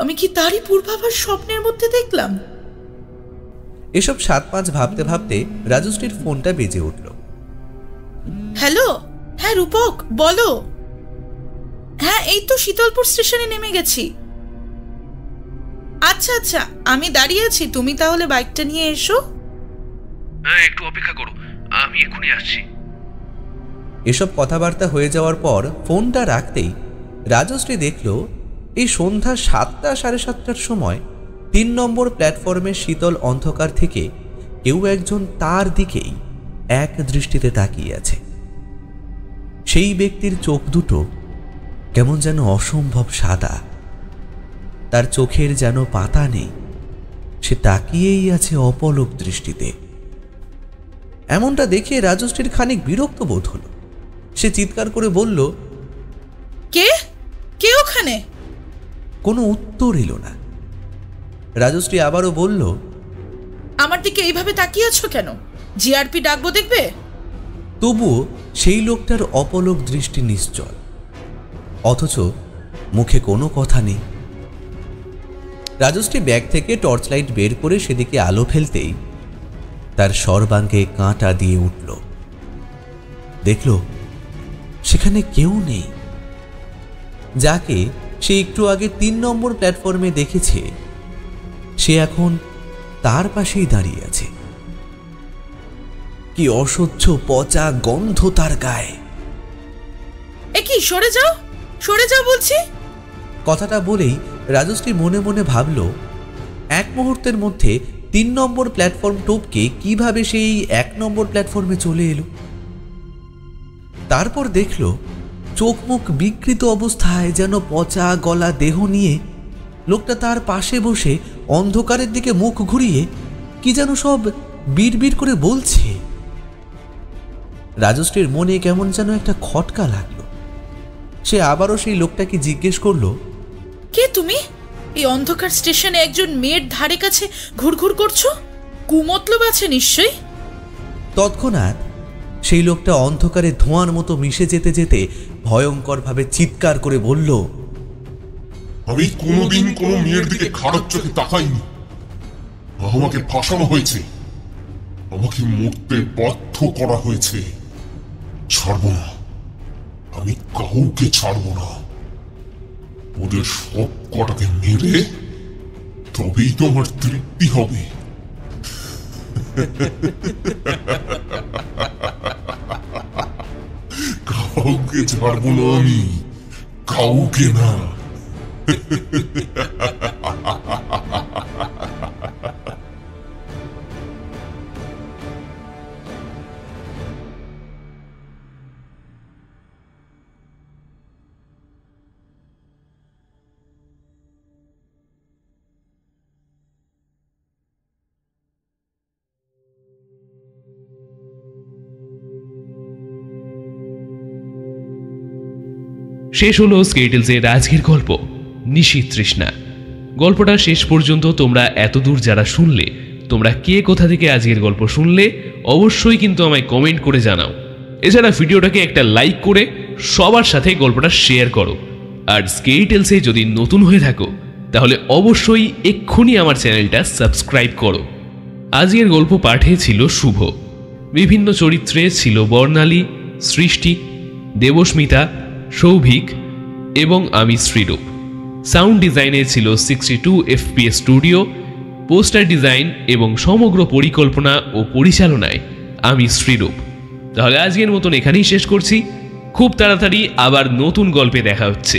আমি কি তারই পূর্বাভাস স্বপ্নের মধ্যে দেখলাম? এসব 7-5 ভাবতে ভাবতে রাজশ্রীর ফোনটা বেজে উঠল। হ্যালো, হ্যাঁ রূপক, বলো। হ্যাঁ, এই তো শীতলপুর স্টেশনে নেমে গেছি। আচ্ছা আচ্ছা, আমি দাঁড়িয়ে আছি, তুমি তাহলে বাইকটা নিয়ে এসো। হ্যাঁ, একটু অপেক্ষা করো, আমি এক্ষুনি আসছি। এসব কথাবার্তা হয়ে যাওয়ার পর ফোনটা রাখতেই রাজশ্রী দেখল এই সন্ধ্যা 7টা 7:30টার সময় 3 নম্বর প্ল্যাটফর্মের শীতল অন্ধকার থেকে কেউ একজন তার দিকেই এক দৃষ্টিতে তাকিয়ে আছে। সেই ব্যক্তির চোখ দুটো কেমন যেন অসম্ভব সাদা, তার চোখের যেন পাতা নেই, সে তাকিয়েই আছে অপলক দৃষ্টিতে। এমনটা দেখে রাজশ্রীর খানিক বিরক্ত বোধ হলো। সে চিৎকার করে বলল, কে কে ওখানে? কোনো উত্তর এলো না। রাজশ্রী আবারও বলল, আমার দিকে এইভাবে তাকিয়ে আছো কেন? জিআরপি ডাকবো দেখবে? তবুও সেই লোকটার অপলক দৃষ্টি নিশ্চল, অথচ মুখে কোনো কথা নেই। রাজশ্রী ব্যাগ থেকে টর্চ লাইট বের করে সেদিকে আলো ফেলতেই তার সর্বাঙ্গে কাঁটা দিয়ে উঠল। দেখল সেখানে কেউ নেই। যাকে সে একটু আগে 3 নম্বর প্ল্যাটফর্মে দেখেছে সে এখন তার পাশেই দাঁড়িয়ে আছে। কি অসহ্য পচা গন্ধ তার গায়ে। এ কি, সরে যাও, সরে যাও বলছি। কথাটা বলেই রাজশ্রী মনে মনে ভাবল, এক মুহূর্তের মধ্যে 3 নম্বর প্ল্যাটফর্ম টপকে কিভাবে সেই 1 নম্বর প্ল্যাটফর্মে চলে এলো। তারপর দেখল চোখ মুখ বিকৃত অবস্থায় যেন পচা গলা দেহ নিয়ে লোকটা তার পাশে বসে অন্ধকারের দিকে মুখ ঘুরিয়ে কি যেন সব বিড়বিড় করে বলছে। রাজশ্রীর মনে কেমন যেন একটা খটকা লাগলো। সে আবারও সেই লোকটাকে জিজ্ঞেস করলো, কে তুমি? এই অন্ধকার স্টেশনে একজন মেয়ের ধারে কাছে ঘুরঘুর করছো? কুমতলব আছে নিশ্চয়ই। তৎক্ষণাৎ সেই লোকটা অন্ধকারে ধোঁয়ার মতো মিশে যেতে যেতে ভয়ঙ্করভাবে চিৎকার করে বলল, আমি কোনোদিন কোনো মেয়ের দিকে খারাপ চোখে তাকাইনি। আমাকে ফাঁসানো হয়েছে, আমাকে মরতে বাধ্য করা হয়েছে। ছাড়বো না, আমি কাউকে ছাড়বো না। ওদের সব কটাকে মেরে তবেই তোমার তৃপ্তি হবে। কাউকে ছাড়বো না আমি, কাউকে না। শেষ হলো স্কেটেলসের আজকের গল্প নিশীথ তৃষ্ণা। গল্পটা শেষ পর্যন্ত তোমরা এতদূর যারা শুনলে, তোমরা কে কোথা থেকে আজকের গল্প শুনলে অবশ্যই কিন্তু আমায় কমেন্ট করে জানাও। এছাড়া ভিডিওটাকে একটা লাইক করে সবার সাথে গল্পটা শেয়ার করো। আর স্কেটেলসে যদি নতুন হয়ে থাকো তাহলে অবশ্যই এক্ষুনি আমার চ্যানেলটা সাবস্ক্রাইব করো। আজকের গল্প পাঠে ছিল শুভ, বিভিন্ন চরিত্রে ছিল বর্ণালী, সৃষ্টি, দেবস্মিতা, সৌভিক এবং আমি শ্রীরূপ। সাউন্ড ডিজাইনে ছিল 62 FPS স্টুডিও, পোস্টার ডিজাইন এবং সমগ্র পরিকল্পনা ও পরিচালনায় আমি শ্রীরূপ। তাহলে আজকের মতন এখানেই শেষ করছি। খুব তাড়াতাড়ি আবার নতুন গল্পে দেখা হচ্ছে।